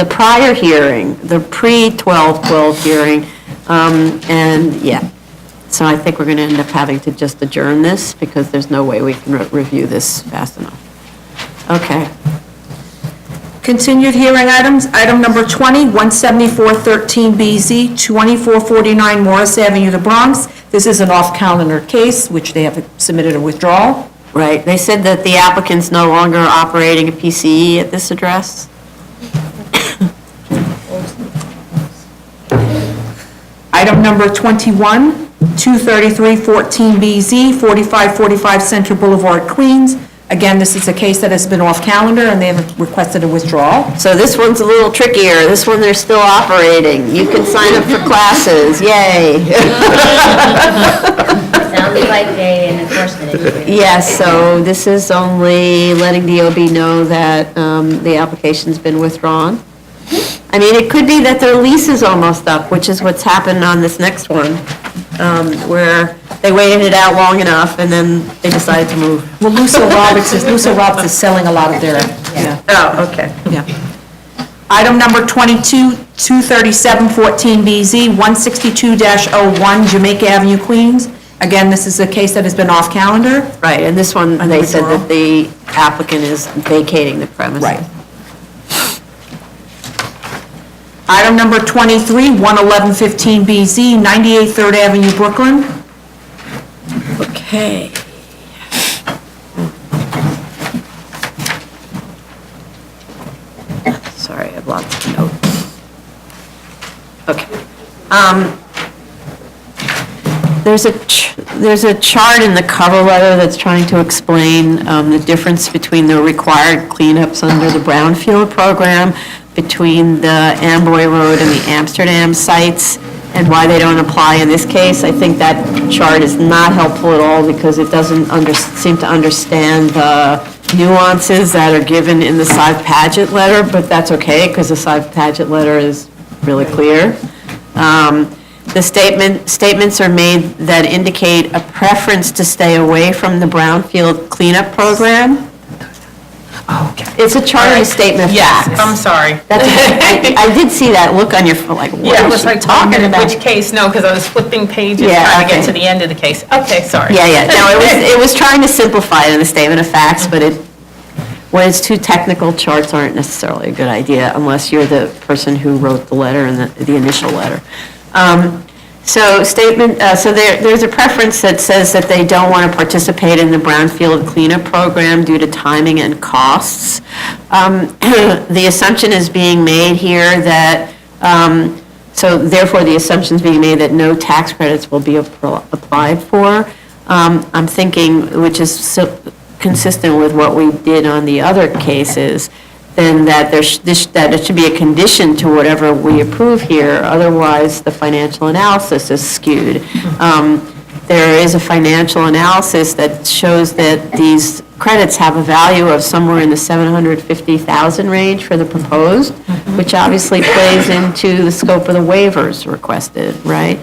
prior hearing, the pre-12/12 hearing, and yeah. So I think we're going to end up having to just adjourn this, because there's no way we can review this fast enough. Okay.
Continued hearing items, item number 20, 17413 BZ, 2449 Morris Avenue, the Bronx. This is an off-calendar case, which they have submitted a withdrawal.
Right. They said that the applicant's no longer operating a PCE at this address.
Item number 21, 23314 BZ, 4545 Central Boulevard, Queens. Again, this is a case that has been off calendar, and they have requested a withdrawal.
So this one's a little trickier. This one, they're still operating. You can sign up for classes. Yay.
Sounds like an enforcement issue.
Yes, so this is only letting DOB know that the application's been withdrawn. I mean, it could be that their lease is almost up, which is what's happened on this next one, where they waited it out long enough, and then they decided to move.
Well, Lucio Roberts is selling a lot of their, yeah.
Oh, okay.
Yeah. Item number 22, 23714 BZ, 162-01 Jamaica Avenue, Queens. Again, this is a case that has been off calendar.
Right, and this one, they said that the applicant is vacating the premises.
Right. Item number 23, 11115 BZ, 98 3rd Avenue, Brooklyn.
Okay. lots of notes. Okay. There's a chart in the cover letter that's trying to explain the difference between the required cleanups under the brownfield program between the Amboy Road and the Amsterdam sites, and why they don't apply in this case. I think that chart is not helpful at all because it doesn't seem to understand the nuances that are given in the Sav-Padgett letter, but that's okay because the Sav-Padgett letter is really clear. The statements are made that indicate a preference to stay away from the brownfield cleanup program.
Oh, okay.
It's a chart and a statement of
Yes,
facts.
I'm sorry.
That's okay. I did see that look on your, like, what
Yeah, I
is
was
she
like,
talking about?
which case? No, because I was flipping pages
Yeah,
trying to get
okay.
to the end of the case. Okay, sorry.
Yeah. No, it was trying to simplify it in the statement of facts, but when it's too technical, charts aren't necessarily a good idea unless you're the person who wrote the letter and the initial letter. So there's a preference that says that they don't want to participate in the brownfield cleanup program due to timing and costs. The assumption is being made here that, so therefore the assumption is being made that no tax credits will be applied for. I'm thinking, which is consistent with what we did on the other cases, then that that it should be a condition to whatever we approve here, otherwise the financial analysis is skewed. There is a financial analysis that shows that these credits have a value of somewhere in the 750,000 range for the proposed, which obviously plays into the scope of the waivers requested, right?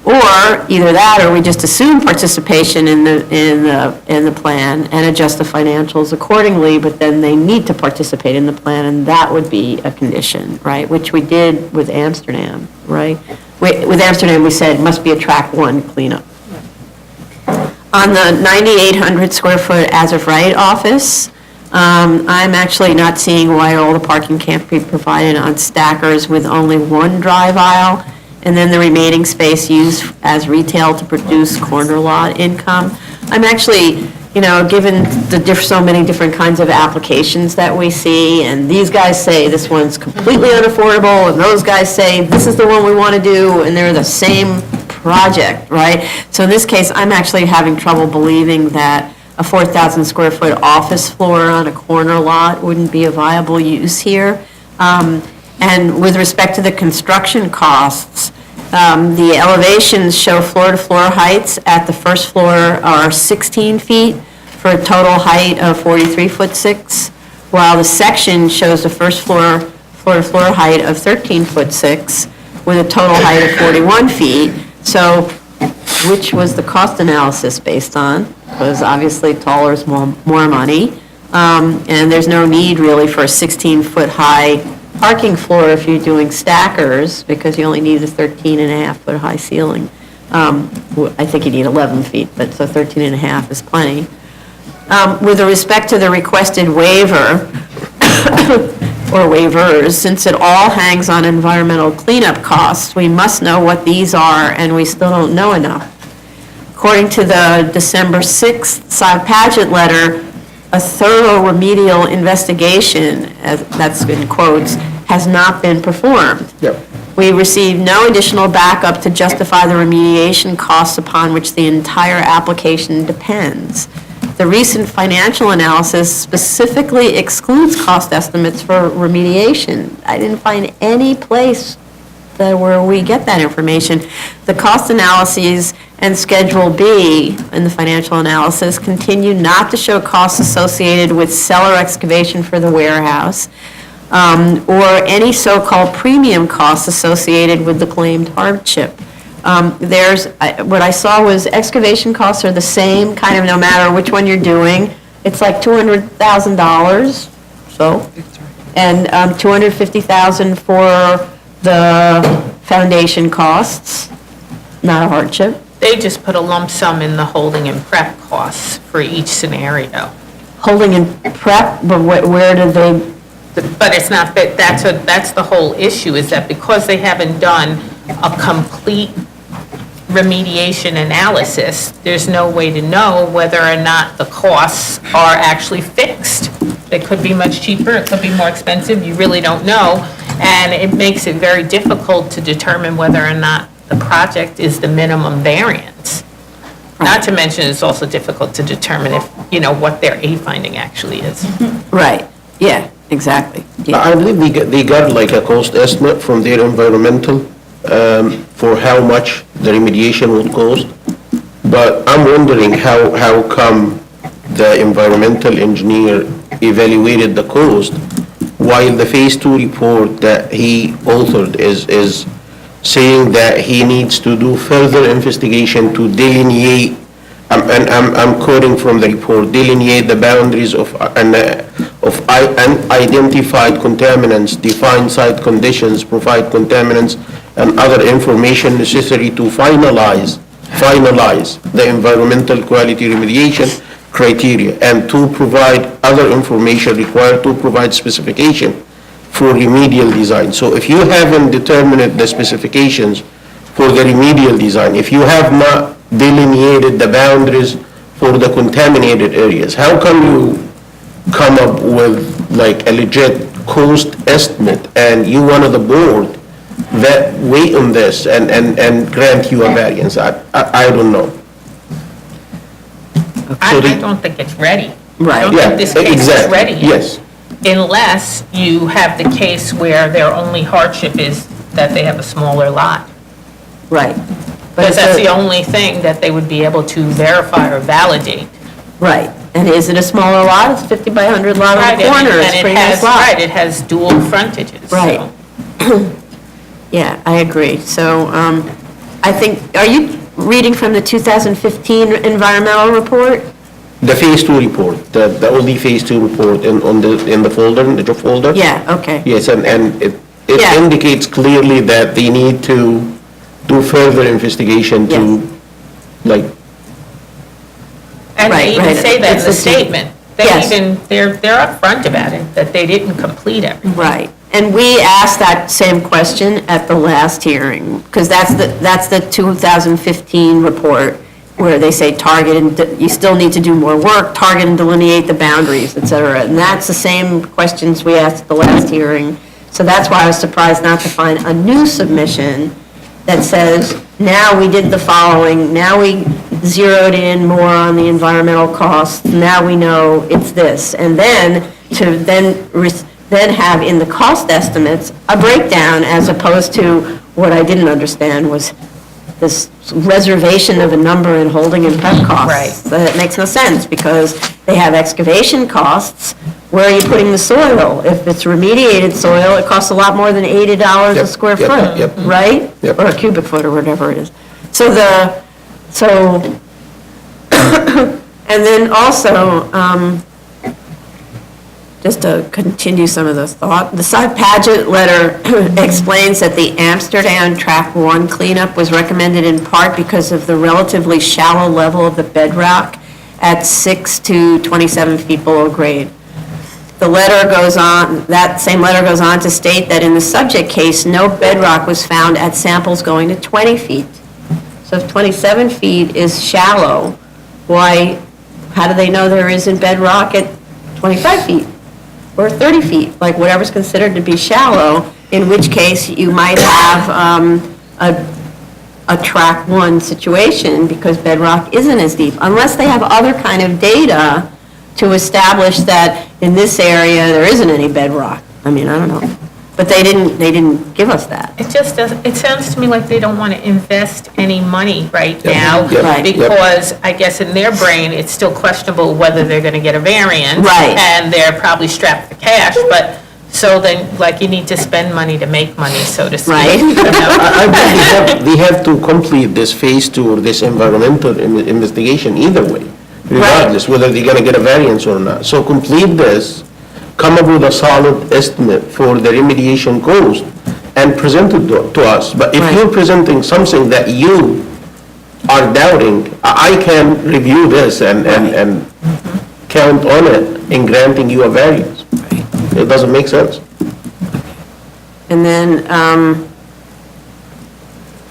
Or either that, or we just assume participation in the plan and adjust the financials accordingly, but then they need to participate in the plan, and that would be a condition, right? Which we did with Amsterdam, right? With Amsterdam, we said must be a track 1 cleanup. On the 9,800 square foot as of right office, I'm actually not seeing why all the parking can't be provided on stackers with only one drive aisle, and then the remaining space used as retail to produce corner lot income. I'm actually, given so many different kinds of applications that we see, and these guys say this one's completely unaffordable, and those guys say this is the one we want to do, and they're the same project, right? So in this case, I'm actually having trouble believing that a 4,000 square foot office floor on a corner lot wouldn't be a viable use here. And with respect to the construction costs, the elevations show floor-to-floor heights at the first floor are 16 feet for a total height of 43'6", while the section shows the first floor-to-floor height of 13'6", with a total height of 41 feet. So which was the cost analysis based on? Because obviously taller is more money. And there's no need really for a 16-foot high parking floor if you're doing stackers, because you only need a 13.5-foot high ceiling. I think you need 11 feet, but so 13.5 is plenty. With respect to the requested waiver, or waivers, since it all hangs on environmental cleanup costs, we must know what these are, and we still don't know enough. According to the December 6th Sav-Padgett letter, a thorough remedial investigation, that's in quotes, has not been performed.
Yep.
We received no additional backup to justify the remediation costs upon which the entire application depends. The recent financial analysis specifically excludes cost estimates for remediation. I didn't find any place where we get that information. The cost analyses and Schedule B in the financial analysis continue not to show costs associated with cellar excavation for the warehouse, or any so-called premium costs associated with the claimed hardship. What I saw was excavation costs are the same, kind of no matter which one you're doing. It's like $200,000, and $250,000 for the foundation costs, not a hardship.
They just put a lump sum in the holding and prep costs for each scenario.
Holding and prep, but where did they?
But it's not, that's the whole issue, is that because they haven't done a complete remediation analysis, there's no way to know whether or not the costs are actually fixed. It could be much cheaper, it could be more expensive, you really don't know. And it makes it very difficult to determine whether or not the project is the minimum variance. Not to mention, it's also difficult to determine if, what their A finding actually is.
Right, yeah, exactly. Yeah.
I believe they got like a cost estimate from their environmental for how much the remediation would cost. But I'm wondering how come the environmental engineer evaluated the cost while the Phase 2 report that he authored is saying that he needs to do further investigation to delineate, and I'm quoting from the report, delineate the boundaries of unidentified contaminants, define site conditions, provide contaminants, and other information necessary to finalize the environmental quality remediation criteria, and to provide other information required to provide specification for remedial design. So if you haven't determined the specifications for the remedial design, if you have not delineated the boundaries for the contaminated areas, how come you come up with like a legit cost estimate and you one of the board that wait on this and grant you a variance? I don't know.
I don't think it's ready.
Right.
I don't
Yeah,
think this case is
exactly.
ready yet.
Yes.
Unless you have the case where their only hardship is that they have a smaller lot.
Right.
Because that's the only thing that they would be able to verify or validate.
Right, and is it a smaller lot? It's 50 by 100 lot on the corner, it's a pretty nice lot.
Right, it has dual frontages. so.
Right. Yeah, I agree. So I think, are you reading from the 2015 environmental report?
The Phase 2 report, the only Phase 2 report in the folder, in the job folder?
Yeah, okay.
Yes, and it
Yeah.
indicates clearly that they need to do further investigation to,
Yes.
like,
And
Right,
they even
right.
say that in
It's
the
the-
statement.
Yes.
They're upfront about it, that they didn't complete everything.
Right. And we asked that same question at the last hearing, because that's the 2015 report, where they say target, and you still need to do more work, target and delineate the boundaries, et cetera. And that's the same questions we asked at the last hearing. So that's why I was surprised not to find a new submission that says, now we did the following, now we zeroed in more on the environmental costs, now we know it's this. And then to then have in the cost estimates a breakdown, as opposed to what I didn't understand was this reservation of a number in holding and prep costs.
Right.
That makes no sense, because they have excavation costs. Where are you putting the soil? If it's remediated soil, it costs a lot more than $80 a
Yep,
square
yep,
foot,
yep.
right?
Yep.
Or a cubic foot, or whatever it is. And then also, just to continue some of the thought, the Side Paget letter explains that the Amsterdam Track 1 cleanup was recommended in part because of the relatively shallow level of the bedrock at 6 to 27 feet below grade. The letter goes on, that same letter goes on to state that in the subject case, no bedrock was found at samples going to 20 feet. So if 27 feet is shallow, how do they know there isn't bedrock at 25 feet? Or 30 feet, like whatever's considered to be shallow, in which case you might have a track 1 situation, because bedrock isn't as deep, unless they have other kind of data to establish that in this area there isn't any bedrock. I mean, I don't know. But they didn't give us that.
It just doesn't, it sounds to me like they don't want to invest any money right now.
Yep,
Right.
Because I guess in their brain, it's still questionable whether they're going to get a variance.
Right.
And they're probably strapped for cash, but, so then, like, you need to spend money to make money, so to speak.
Right.
you know?
I believe they have to complete this Phase 2 or this environmental investigation either way, regardless whether they're gonna get a variance or not. So complete this, come up with a solid estimate for the remediation cost, and present it to us. But if
Right.
you're presenting something that you are doubting, I can review this and count on it in granting you a variance. It doesn't make sense.
And then,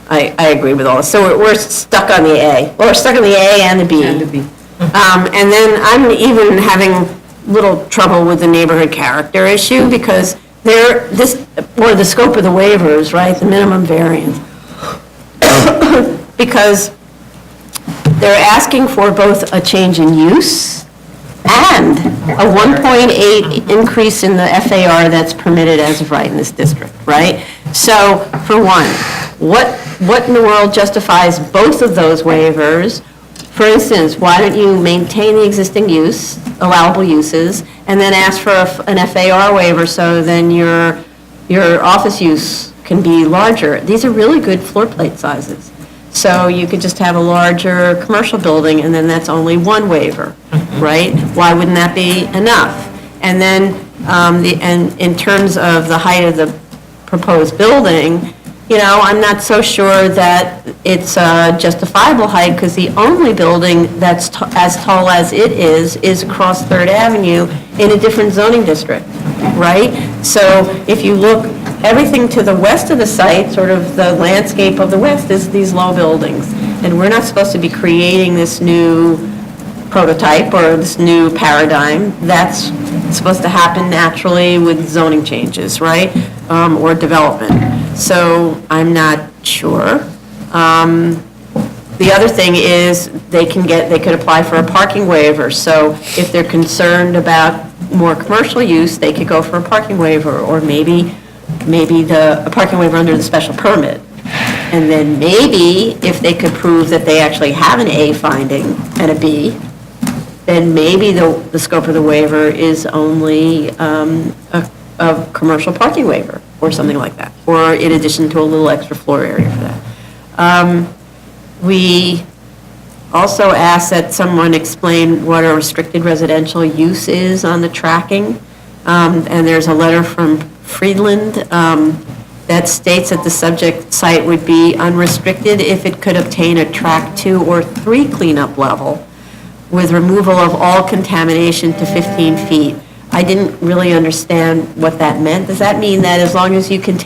I agree with all this. So we're stuck on the A. Well, we're stuck on the A and the B.
And to be.
And then I'm even having little trouble with the neighborhood character issue because or the scope of the waivers, right, the minimum variance. Because they're asking for both a change in use and a 1.8 increase in the FAR that's permitted as of right in this district, right? So, for one, what in the world justifies both of those waivers? For instance, why don't you maintain the existing use, allowable uses, and then ask for an FAR waiver so then your office use can be larger? These are really good floor plate sizes. So you could just have a larger commercial building, and then that's only one waiver, right? Why wouldn't that be enough? And then, and in terms of the height of the proposed building, you know, I'm not so sure that it's a justifiable height, because the only building that's as tall as it is across Third Avenue in a different zoning district, right? So if you look, everything to the west of the site, sort of the landscape of the west, is these low buildings. And we're not supposed to be creating this new prototype or this new paradigm. That's supposed to happen naturally with zoning changes, right? Or development. So I'm not sure. The other thing is they could apply for a parking waiver. So if they're concerned about more commercial use, they could go for a parking waiver, or maybe a parking waiver under the special permit. And then maybe if they could prove that they actually have an A finding and a B, then maybe the scope of the waiver is only a commercial parking waiver or something like that, or in addition to a little extra floor area for that. We also asked that someone explain what a restricted residential use is on the tracking. And there's a letter from Friedland that states that the subject site would be unrestricted if it could obtain a track 2 or 3 cleanup level with removal of all contamination to 15 feet. I didn't really understand what that meant. Does that mean that as long as you can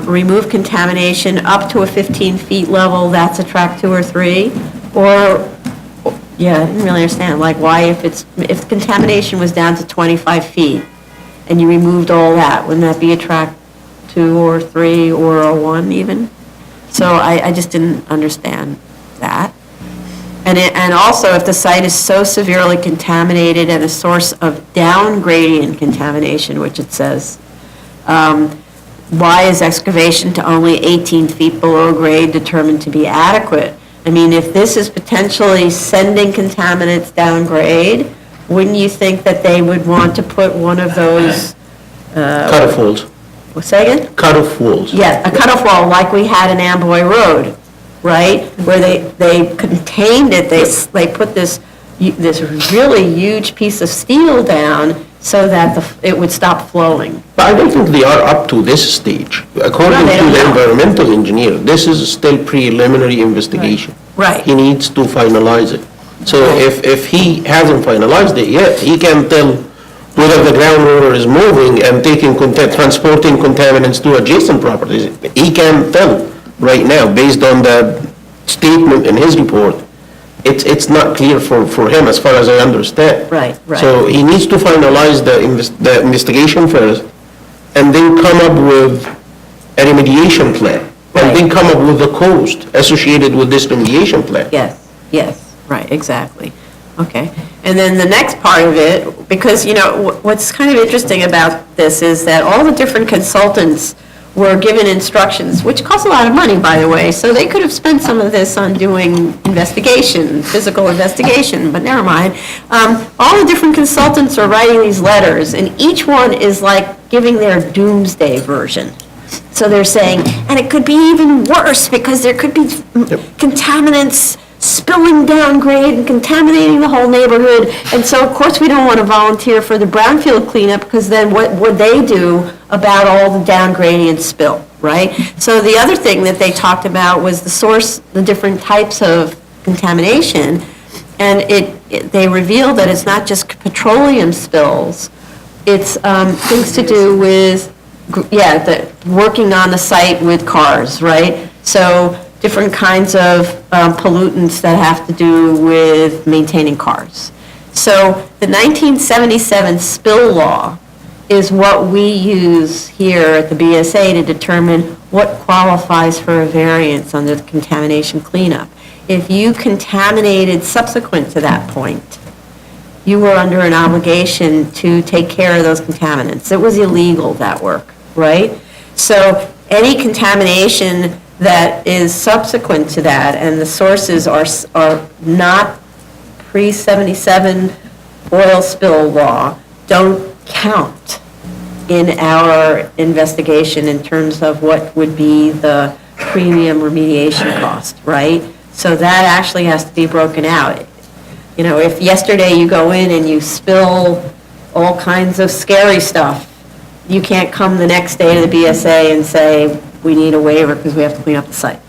remove contamination up to a 15 feet level, that's a track 2 or 3? Or, yeah, I didn't really understand, like, why if contamination was down to 25 feet and you removed all that, wouldn't that be a track 2 or 3 or a 1 even? So I just didn't understand that. And also, if the site is so severely contaminated and a source of down gradient contamination, which it says, why is excavation to only 18 feet below grade determined to be adequate? I mean, if this is potentially sending contaminants down grade, wouldn't you think that they would want to put one of those?
Cut-off walls.
Say again?
Cut-off walls.
Yeah, a cut-off wall like we had in Amboy Road, right? Where they contained it, they put this really huge piece of steel down so that it would stop flowing.
But I don't think they are up to this stage. According
they
to
don't
the
know.
environmental engineer, this is still preliminary investigation.
Right.
He needs to finalize it. So if he hasn't finalized it yet, he can tell whether the groundwater is moving and transporting contaminants to adjacent properties. He can tell right now, based on the statement in his report. It's not clear for him, as far as I understand.
Right.
So he needs to finalize the investigation first, and then come up with a remediation plan, and then come up with the cost associated with this remediation plan.
Yes, right, exactly. Okay. And then the next part of it, because, you know, what's kind of interesting about this is that all the different consultants were given instructions, which cost a lot of money, by the way, so they could have spent some of this on doing investigation, physical investigation, but never mind. All the different consultants are writing these letters, and each one is like giving their doomsday version. So they're saying, and it could be even worse because there could be contaminants spilling down grade and contaminating the whole neighborhood. And so, of course, we don't want to volunteer for the brownfield cleanup, because then what would they do about all the down gradient spill, right? So the other thing that they talked about was the source, the different types of contamination. And they revealed that it's not just petroleum spills. It's things to do with, working on the site with cars, right? So different kinds of pollutants that have to do with maintaining cars. So the 1977 spill law is what we use here at the BSA to determine what qualifies for a variance under the contamination cleanup. If you contaminated subsequent to that point, you were under an obligation to take care of those contaminants. It was illegal, that work, right? So any contamination that is subsequent to that, and the sources are not pre-77 oil spill law, don't count in our investigation in terms of what would be the premium remediation cost, right? So that actually has to be broken out. You know, if yesterday you go in and you spill all kinds of scary stuff, you can't come the next day to the BSA and say, we need a waiver because we have to clean up the site.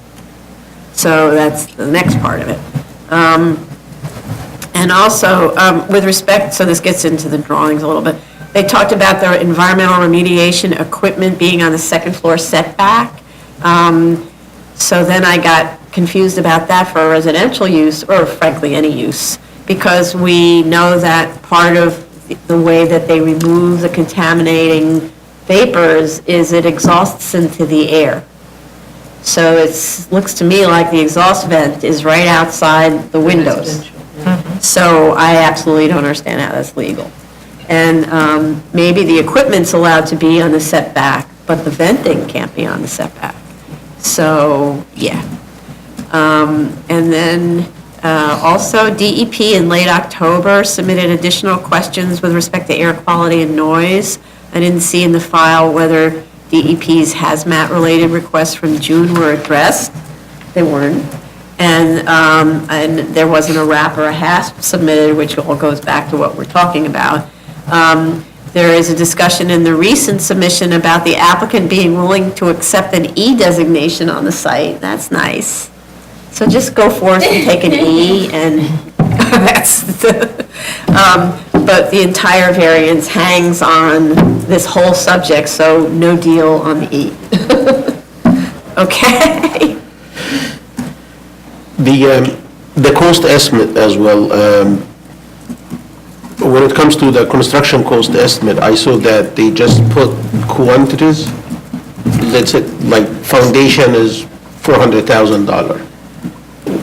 So that's the next part of it. And also, with respect, so this gets into the drawings a little bit, they talked about the environmental remediation equipment being on the second floor setback. So then I got confused about that for residential use, or frankly, any use, because we know that part of the way that they remove the contaminating vapors is it exhausts into the air. So it looks to me like the exhaust vent is right outside the windows. So I absolutely don't understand how that's legal. And maybe the equipment's allowed to be on the setback, but the venting can't be on the setback. So, yeah. And then also DEP in late October submitted additional questions with respect to air quality and noise. I didn't see in the file whether DEP's hazmat-related requests from June were addressed. They weren't. And there wasn't a RAP or a HASP submitted, which all goes back to what we're talking about. There is a discussion in the recent submission about the applicant being willing to accept an E designation on the site. That's nice. So just go forth and take an E, and that's the, but the entire variance hangs on this whole subject, so no deal on the E. Okay?
The cost estimate as well, when it comes to the construction cost estimate, I saw that they just put quantities. Let's say, like, foundation is $400,000.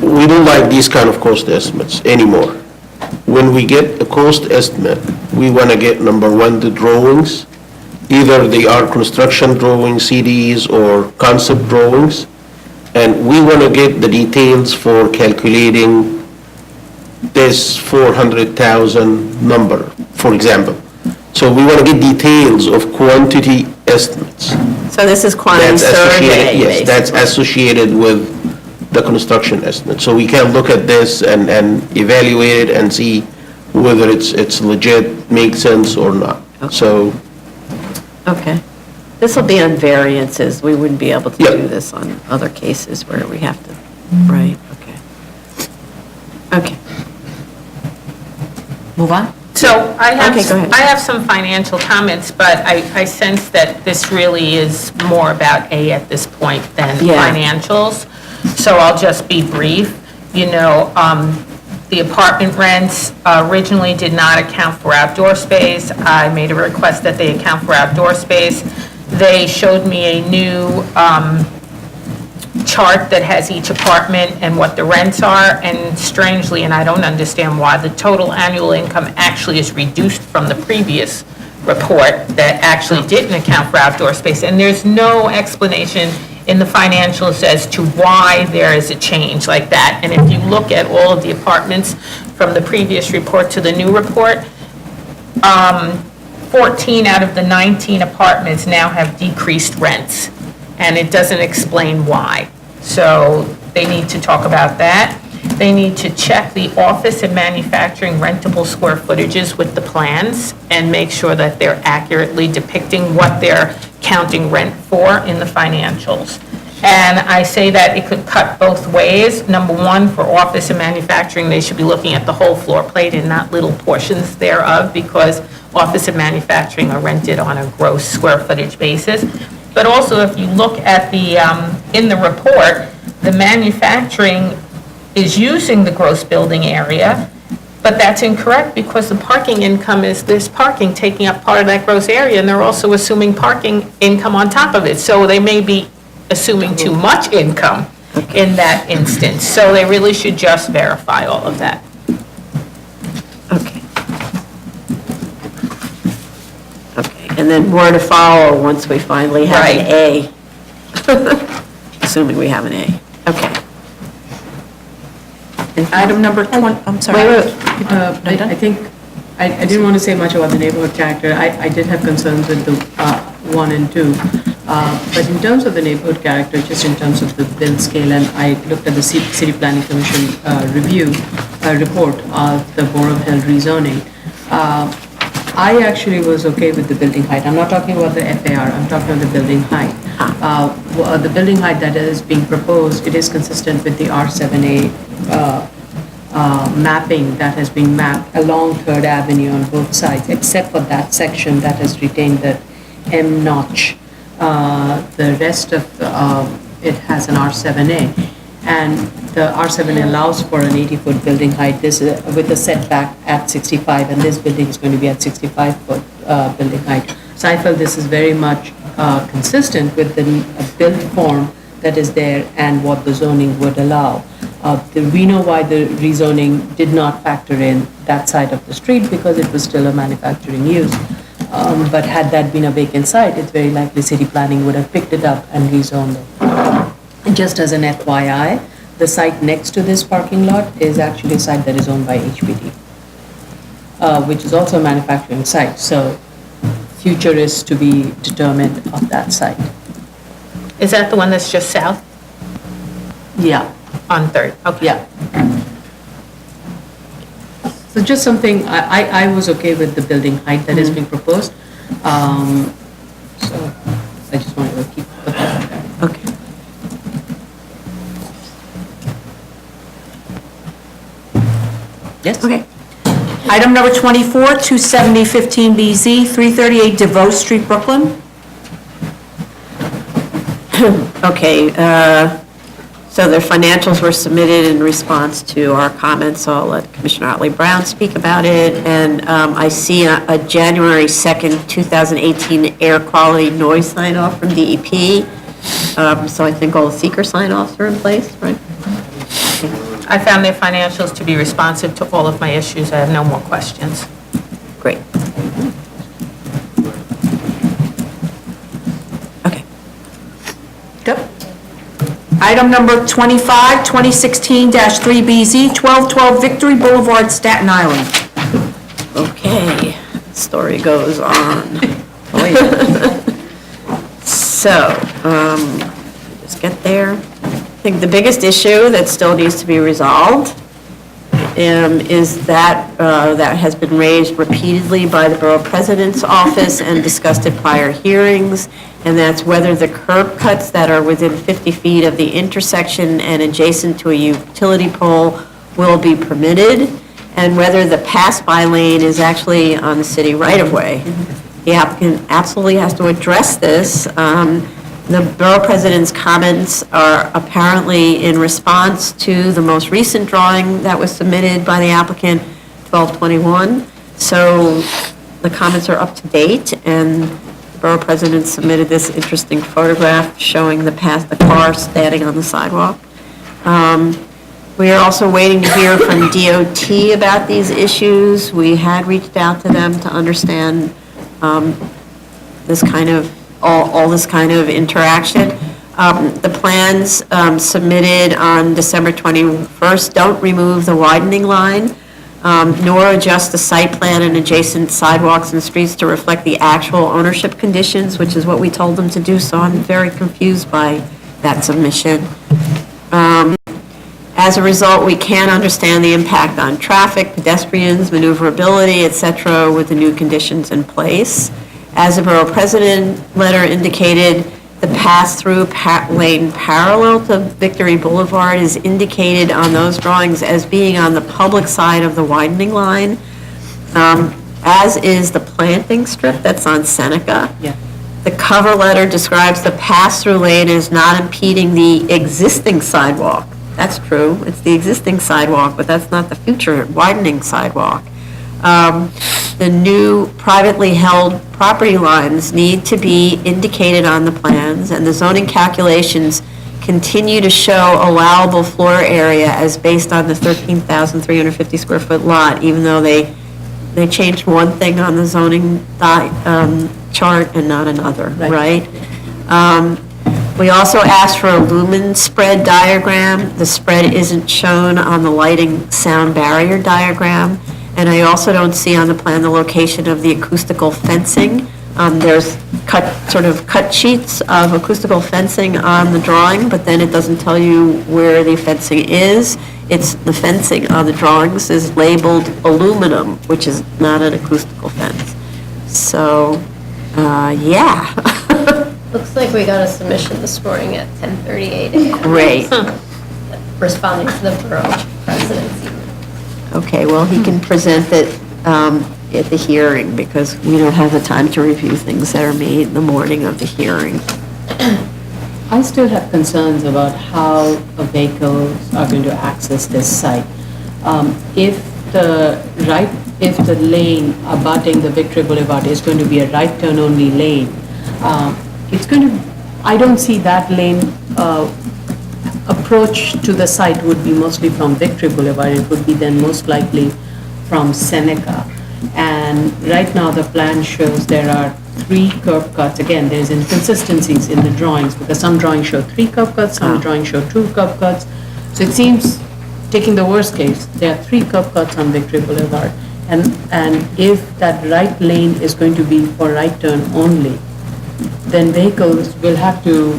We don't like these kind of cost estimates anymore. When we get a cost estimate, we want to get, number one, the drawings. Either they are construction drawings, CDs, or concept drawings. And we want to get the details for calculating this 400,000 number, for example. So we want to get details of quantity estimates.
So this is quantity
That's associated,
survey,
yes, that's
basically.
associated with the construction estimate. So we can look at this and evaluate it and see whether it's legit, makes sense or not. So,
Okay. This will be on variances. We wouldn't be able to
Yep.
do this on other cases where we have to, right, okay. Okay.
Move on?
So I
Okay, go ahead.
have some financial comments, but I sense that this really is more about A at this point than
Yeah.
financials. So I'll just be brief. You know, the apartment rents originally did not account for outdoor space. I made a request that they account for outdoor space. They showed me a new chart that has each apartment and what the rents are, and strangely, and I don't understand why, the total annual income actually is reduced from the previous report that actually didn't account for outdoor space, and there's no explanation in the financials as to why there is a change like that. And if you look at all of the apartments from the previous report to the new report, 14 out of the 19 apartments now have decreased rents, and it doesn't explain why. So they need to talk about that. They need to check the office and manufacturing rentable square footages with the plans and make sure that they're accurately depicting what they're counting rent for in the financials. And I say that it could cut both ways. Number one, for office and manufacturing, they should be looking at the whole floor plate and not little portions thereof, because office and manufacturing are rented on a gross square footage basis. But also, if you look at the, in the report, the manufacturing is using the gross building area, But that's incorrect because the parking income is this parking taking up part of that gross area, and they're also assuming parking income on top of it. So they may be assuming too much income in that instance. So they really should just verify all of that.
Okay. Okay, and then more to follow once we finally have an A. Assuming we have an A. Okay.
Item number 20, I'm sorry.
I think, I didn't want to say much about the neighborhood character. I did have concerns with the 1 and 2. But in terms of the neighborhood character, just in terms of the bill scale, and I looked at the City Planning Commission report of the Board of Health rezoning, I actually was okay with the building height. I'm not talking about the FAR, I'm talking about the building height. The building height that is being proposed, it is consistent with the R7A mapping that has been mapped along 3rd Avenue on both sides, except for that section that has retained the M notch. The rest of it has an R7A. And the R7 allows for an 80-foot building height, this with a setback at 65, and this building is going to be at 65-foot building height. So I felt this is very much consistent with the build form that is there and what the zoning would allow. We know why the rezoning did not factor in that side of the street because it was still a manufacturing use. But had that been a vacant site, it's very likely city planning would have picked it up and rezoned it. Just as an FYI, the site next to this parking lot is actually a site that is owned by HPD, which is also a manufacturing site. So future is to be determined of that site.
Is that the one that's just south
Yeah,
on 3rd? Okay.
yeah. So just something, I was okay with the building height that is being proposed. So I just wanted to put that out there.
Okay.
Yes?
Okay.
Item number 24, 27015BZ, 338 DeVoe Street, Brooklyn.
Okay, so their financials were submitted in response to our comments, so I'll let Commissioner Otley Brown speak about it. And I see a January 2nd, 2018 air quality noise sign-off from DEP. So I think all the seeker sign-offs are in place, right?
I found their financials to be responsive to all of my issues. I have no more questions.
Great. Okay.
Yep. Item number 25, 2016-3BZ, 1212 Victory Boulevard, Staten Island.
Okay, story goes on. So, just get there. I think the biggest issue that still needs to be resolved is that that has been raised repeatedly by the Borough President's office and discussed at prior hearings, and that's whether the curb cuts that are within 50 feet of the intersection and adjacent to a utility pole will be permitted, and whether the pass-by lane is actually on the city right-of-way. The applicant absolutely has to address this. The Borough President's comments are apparently in response to the most recent drawing that was submitted by the applicant, 1221. So the comments are up to date, and the Borough President submitted this interesting photograph showing the car standing on the sidewalk. We are also waiting to hear from DOT about these issues. We had reached out to them to understand this kind of all this kind of interaction. The plans submitted on December 21st don't remove the widening line, nor adjust the site plan and adjacent sidewalks and streets to reflect the actual ownership conditions, which is what we told them to do, so I'm very confused by that submission. As a result, we can't understand the impact on traffic, pedestrians, maneuverability, et cetera, with the new conditions in place. As the Borough President letter indicated, the pass-through lane parallel to Victory Boulevard is indicated on those drawings as being on the public side of the widening line, as is the planting strip that's on Seneca.
Yeah.
The cover letter describes the pass-through lane as not impeding the existing sidewalk That's true. It's the existing sidewalk, but that's not the future widening sidewalk. The new privately held property lines need to be indicated on the plans, and the zoning calculations continue to show allowable floor area as based on the 13,350 square foot lot, even though they changed one thing on the zoning chart and not another, right? We also asked for a lumen spread diagram. The spread isn't shown on the lighting sound barrier diagram. And I also don't see on the plan the location of the acoustical fencing. There's cut sheets of acoustical fencing on the drawing, but then it doesn't tell you where the fencing is. It's the fencing on the drawings is labeled aluminum, which is not an acoustical fence. So, yeah.
Looks like we got a submission this morning at 10:38 a.m.
Great.
Responding to the borough presidency.
Okay, well, he can present it at the hearing, because we don't have the time to review things that are made in the morning of the hearing.
I still have concerns about how vehicles are going to access this site. If the lane abutting the Victory Boulevard is going to be a right turn only lane, I don't see that lane approach to the site would be mostly from Victory Boulevard. It would be then most likely from Seneca. And right now, the plan shows there are 3 curb cuts. Again, there's inconsistencies in the drawings, because some drawings show 3 curb cuts, some drawings show 2 curb cuts. So it seems, taking the worst case, there are 3 curb cuts on Victory Boulevard. And if that right lane is going to be for right turn only, then vehicles will have to,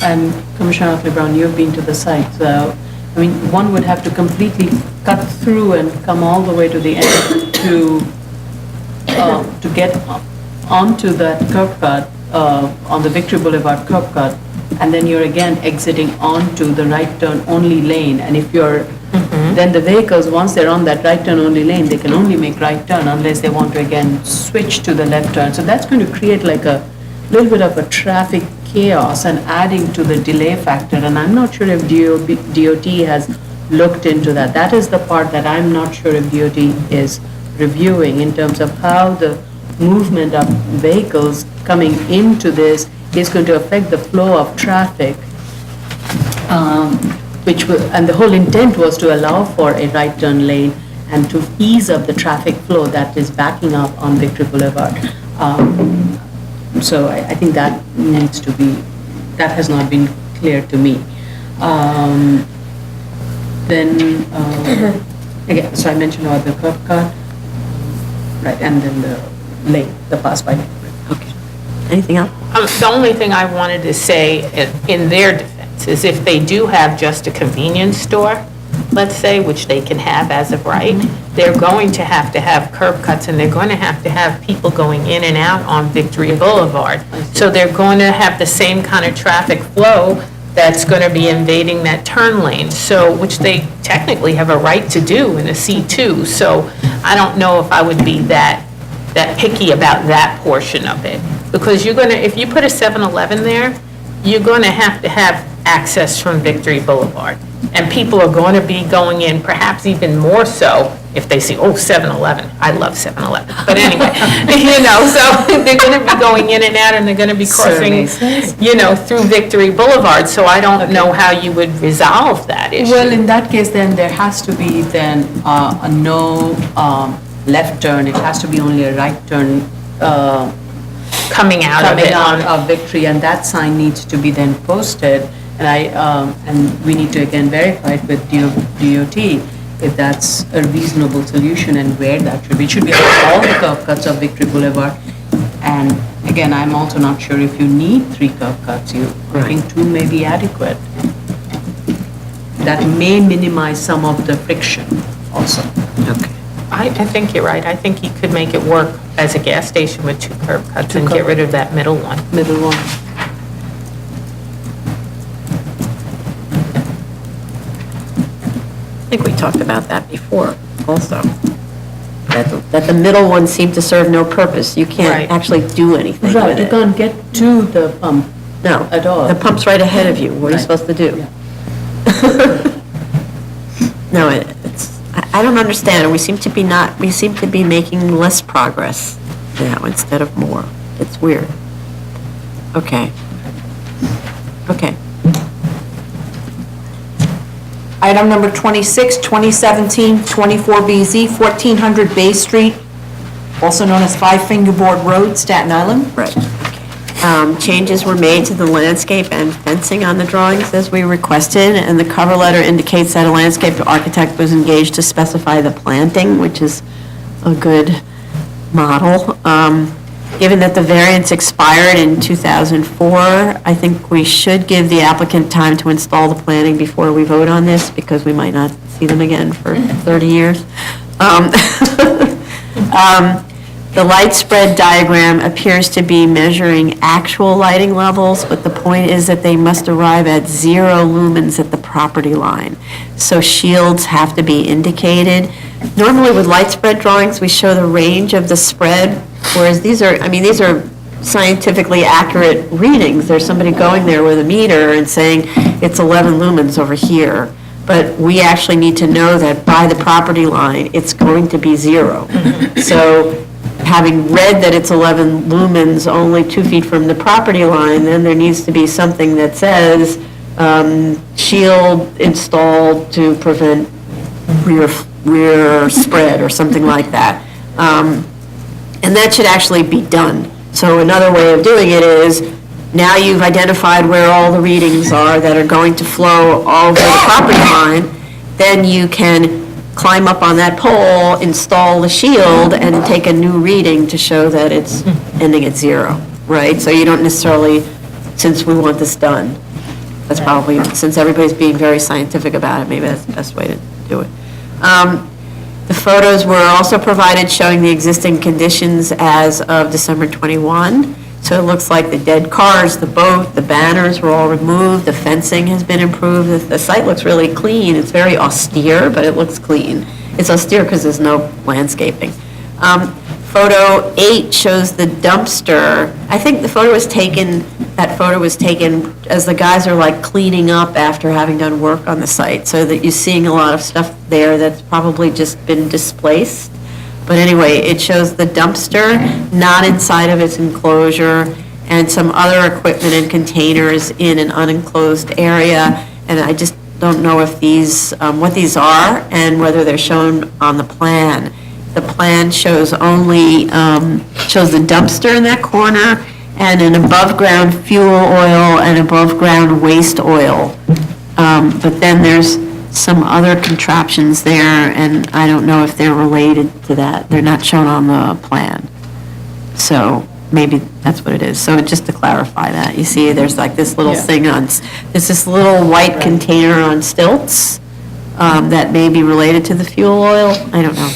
and Commissioner Otley Brown, you've been to the site, so, I mean, one would have to completely cut through and come all the way to the end to get onto that curb cut, on the Victory Boulevard curb cut, and then you're again exiting onto the right turn only lane, and if you're, then the vehicles, once they're on that right turn only lane, they can only make right turn unless they want to again switch to the left turn. So that's going to create like a little bit of a traffic chaos and adding to the delay factor, and I'm not sure if DOT has looked into that. That is the part that I'm not sure if DOT is reviewing in terms of how the movement of vehicles coming into this is going to affect the flow of traffic, and the whole intent was to allow for a right turn lane and to ease up the traffic flow that is backing up on Victory Boulevard. So I think that needs to be, that has not been clear to me. Again, so I mentioned about the curb cut, right, and then the lane, the pass-by.
Okay. Anything else?
The only thing I wanted to say in their defense is if they do have just a convenience store, let's say, which they can have as of right, they're going to have curb cuts, and they're going to have people going in and out on Victory Boulevard. So they're going to have the same kind of traffic flow that's going to be invading that turn lane, so, which they technically have a right to do in a C2. So I don't know if I would be that picky about that portion of it. Because you're going to, if you put a 7-Eleven there, you're going to have access from Victory Boulevard. And people are going to be going in, perhaps even more so, if they see, 7-Eleven. I love 7-Eleven. But anyway, so they're going to be going in and out, and they're going to be crossing, through Victory Boulevard. So I don't know how you would resolve that issue.
Well, in that case, then there has to be then a no left turn. It has to be only a right turn
coming out
of Victory, and that sign needs to be then posted. And we need to again verify it with DOT if that's a reasonable solution and where that should be. It should be all the curb cuts of Victory Boulevard. And again, I'm also not sure if you need 3 curb cuts. I think 2 may be adequate. That may minimize some of the friction also.
Okay.
I think you're right. I think you could make it work as a gas station with 2 curb cuts and get rid of that middle one.
Middle one.
I think we talked about that before also. That the middle one seemed to serve no purpose. You can't
Right.
actually do anything
Right,
with
you
it.
can't get to the pump
No.
at all.
The pump's right ahead of you. What are you
Right.
supposed to do? No, it's, I don't understand. We seem to be making less progress now instead of more. It's weird. Okay. Okay.
Item number 26, 2017, 24BZ, 1400 Bay Street, also known as Five Fingerboard Road, Staten Island.
Right. Changes were made to the landscape and fencing on the drawings as we requested, and the cover letter indicates that a landscape architect was engaged to specify the planting, which is a good model. Given that the variance expired in 2004, I think we should give the applicant time to install the planting before we vote on this, because we might not see them again for 30 years. The light spread diagram appears to be measuring actual lighting levels, but the point is that they must arrive at 0 lumens at the property line. So shields have to be indicated. Normally with light spread drawings, we show the range of the spread, whereas these are scientifically accurate readings. There's somebody going there with a meter and saying it's 11 lumens over here. But we actually need to know that by the property line, it's going to be 0. So having read that it's 11 lumens only 2 feet from the property line, then there needs to be something that says shield installed to prevent rear spread or something like that. And that should actually be done. So another way of doing it is, now you've identified where all the readings are that are going to flow all over the property line, then you can climb up on that pole, install the shield, and take a new reading to show that it's ending at 0, right? So you don't necessarily, since we want this done, that's probably, since everybody's being very scientific about it, maybe that's the best way to do it. The photos were also provided showing the existing conditions as of December 21. So it looks like the dead cars, the boat, the banners were all removed, the fencing has been improved. The site looks really clean. It's very austere, but it looks clean. It's austere because there's no landscaping. Photo 8 shows the dumpster. I think that photo was taken as the guys are like cleaning up after having done work on the site, so that you're seeing a lot of stuff there that's probably just been displaced. But anyway, it shows the dumpster not inside of its enclosure, and some other equipment and containers in an unenclosed area. And I just don't know if these, what these are and whether they're shown on the plan. The plan shows only, shows the dumpster in that corner and an above-ground fuel oil and above-ground waste oil. But then there's some other contraptions there, and I don't know if they're related to that. They're not shown on the plan. So maybe that's what it is. So just to clarify that, you see there's like this little thing on, there's this little white container on stilts that may be related to the fuel oil. I don't know.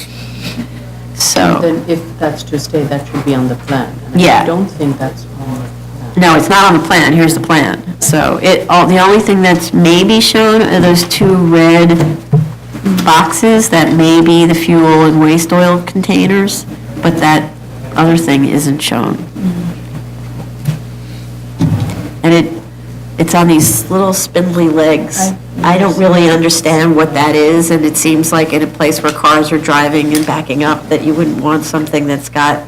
So,
Then if that's to stay, that should be on the plan. And
Yeah.
I don't think that's on the plan.
no, it's not on the plan. Here's the plan. So the only thing that's maybe shown are those 2 red boxes that may be the fuel and waste oil containers, but that other thing isn't shown. And it's on these little spindly legs. I don't really understand what that is, and it seems like in a place where cars are driving and backing up, that you wouldn't want something that's got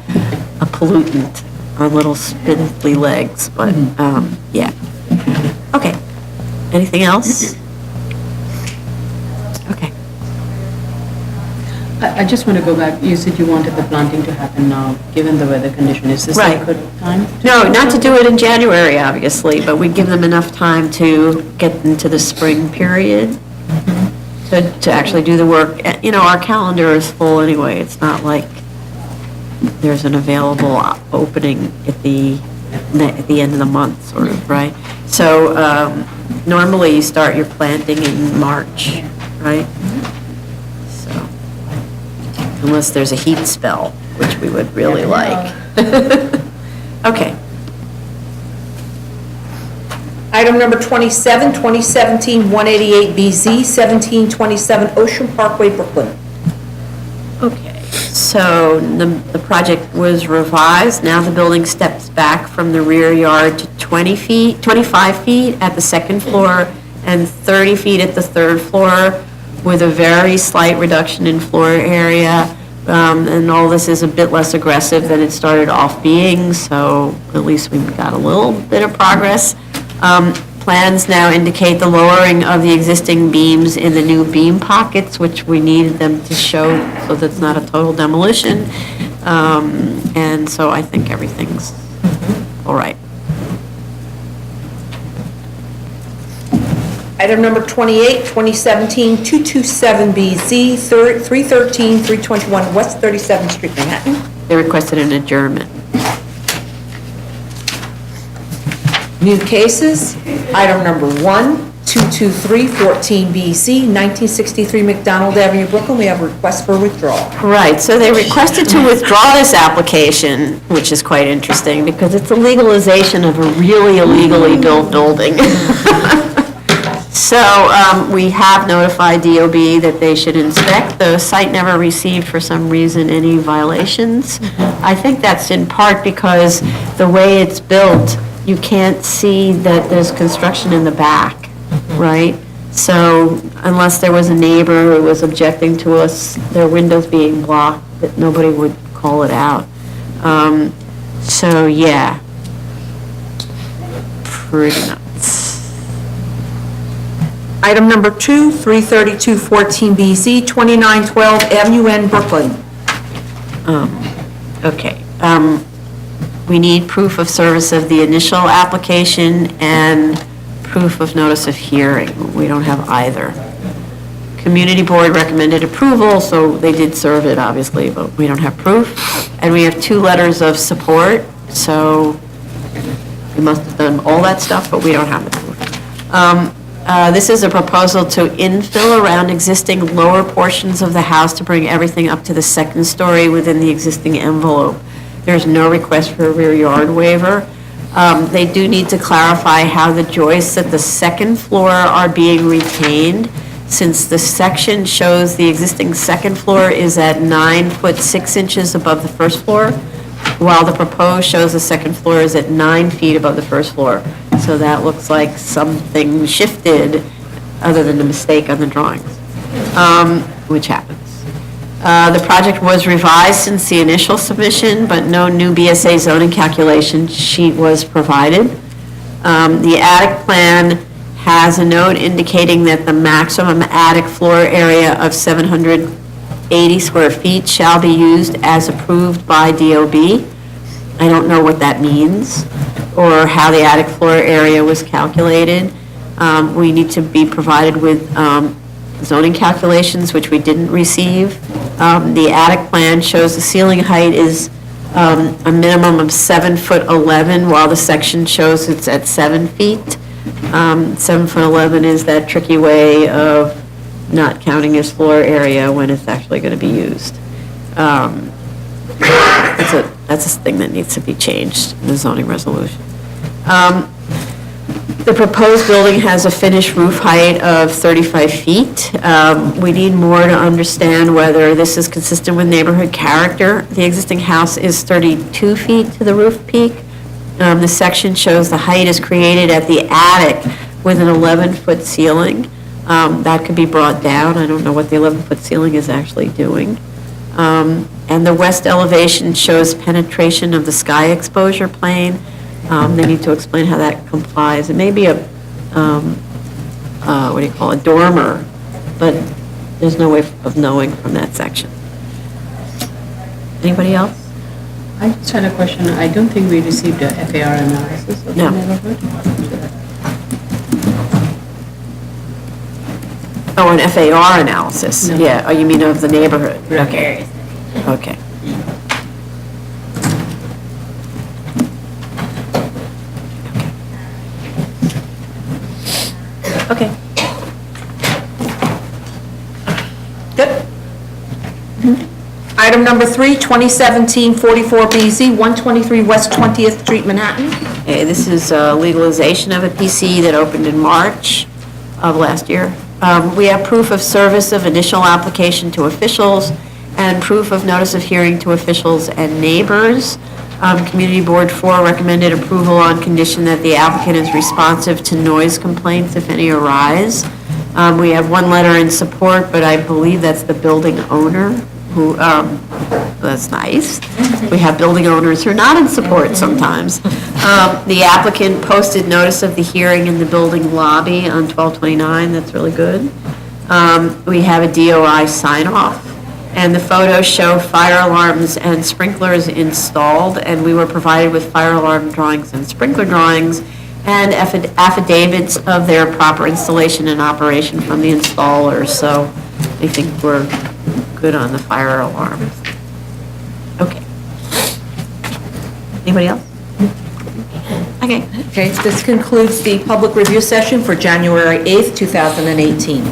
a pollutant on little spindly legs, but, yeah. Okay. Anything else? Okay.
I just want to go back, you said you wanted the planting to happen now, given the weather condition. Is this
Right.
a good time?
No, not to do it in January, obviously, but we give them enough time to get into the spring period to actually do the work. You know, our calendar is full anyway. It's not like there's an available opening at the end of the month, sort of, right? So normally you start your planting in March, right? So, unless there's a heat spell, which we would really like. Okay.
Item number 27, 2017, 188BZ, 1727 Ocean Parkway, Brooklyn.
Okay, so the project was revised. Now the building steps back from the rear yard to 25 feet at the second floor and 30 feet at the third floor. with a very slight reduction in floor area. And all this is a bit less aggressive than it started off being, so at least we got a little bit of progress. Plans now indicate the lowering of the existing beams in the new beam pockets, which we needed them to show so that's not a total demolition. And so I think everything's all right.
Item number 28, 2017-227BZ, 313, 321 West 37th Street, Manhattan.
They requested an adjournment.
New cases, item number 1, 223-14BZ, 1963 McDonald Avenue, Brooklyn. We have a request for withdrawal.
Right, so they requested to withdraw this application, which is quite interesting because it's a legalization of a really illegally built building. So we have notified DOB that they should inspect. The site never received, for some reason, any violations. I think that's in part because the way it's built, you can't see that there's construction in the back, right? So unless there was a neighbor who was objecting to us, their windows being blocked, that nobody would call it out. So, yeah. Pretty nuts.
Item number 2, 332-14BZ, 2912 Avenue N, Brooklyn.
Okay. We need proof of service of the initial application and proof of notice of hearing. We don't have either. Community board recommended approval, so they did serve it, obviously, but we don't have proof. And we have 2 letters of support, so we must have done all that stuff, but we don't have the proof. This is a proposal to infill around existing lower portions of the house to bring everything up to the 2nd story within the existing envelope. There's no request for a rear yard waiver. They do need to clarify how the joists at the 2nd floor are being retained, since the section shows the existing 2nd floor is at 9 foot 6 inches above the 1st floor, while the proposed shows the 2nd floor is at 9 feet above the 1st floor. So that looks like something shifted, other than a mistake on the drawings, which happens. The project was revised since the initial submission, but no new BSA zoning calculation sheet was provided. The attic plan has a note indicating that the maximum attic floor area of 780 square feet shall be used as approved by DOB. I don't know what that means, or how the attic floor area was calculated. We need to be provided with zoning calculations, which we didn't receive. The attic plan shows the ceiling height is a minimum of 7'11", while the section shows it's at 7 feet. 7'11" is that tricky way of not counting as floor area when it's actually going to be used. That's a thing that needs to be changed in the zoning resolution. The proposed building has a finished roof height of 35 feet. We need more to understand whether this is consistent with neighborhood character. The existing house is 32 feet to the roof peak. The section shows the height is created at the attic with an 11-foot ceiling. That could be brought down. I don't know what the 11-foot ceiling is actually doing. And the west elevation shows penetration of the sky exposure plane. They need to explain how that complies. It may be a, what do you call it, dormer, but there's no way of knowing from that section. Anybody else?
I just had a question. I don't think we received a FAR analysis of
No.
the neighborhood.
Oh, an FAR analysis?
No.
Yeah, oh, you mean of the neighborhood? Okay. Okay. Okay.
Good. Item number 3, 2017-44BZ, 123 West 20th Street, Manhattan.
Okay, this is legalization of a PC that opened in March of last year. We have proof of service of initial application to officials and proof of notice of hearing to officials and neighbors. Community Board 4 recommended approval on condition that the applicant is responsive to noise complaints if any arise. We have one letter in support, but I believe that's the building owner who, that's nice. We have building owners who are not in support sometimes. The applicant posted notice of the hearing in the building lobby on 12/29, that's really good. We have a DOI sign-off, and the photos show fire alarms and sprinklers installed, and we were provided with fire alarm drawings and sprinkler drawings, and affidavits of their proper installation and operation from the installers, so I think we're good on the fire alarms. Okay. Anybody else? Okay.
Okay, this concludes the public review session for January 8th, 2018.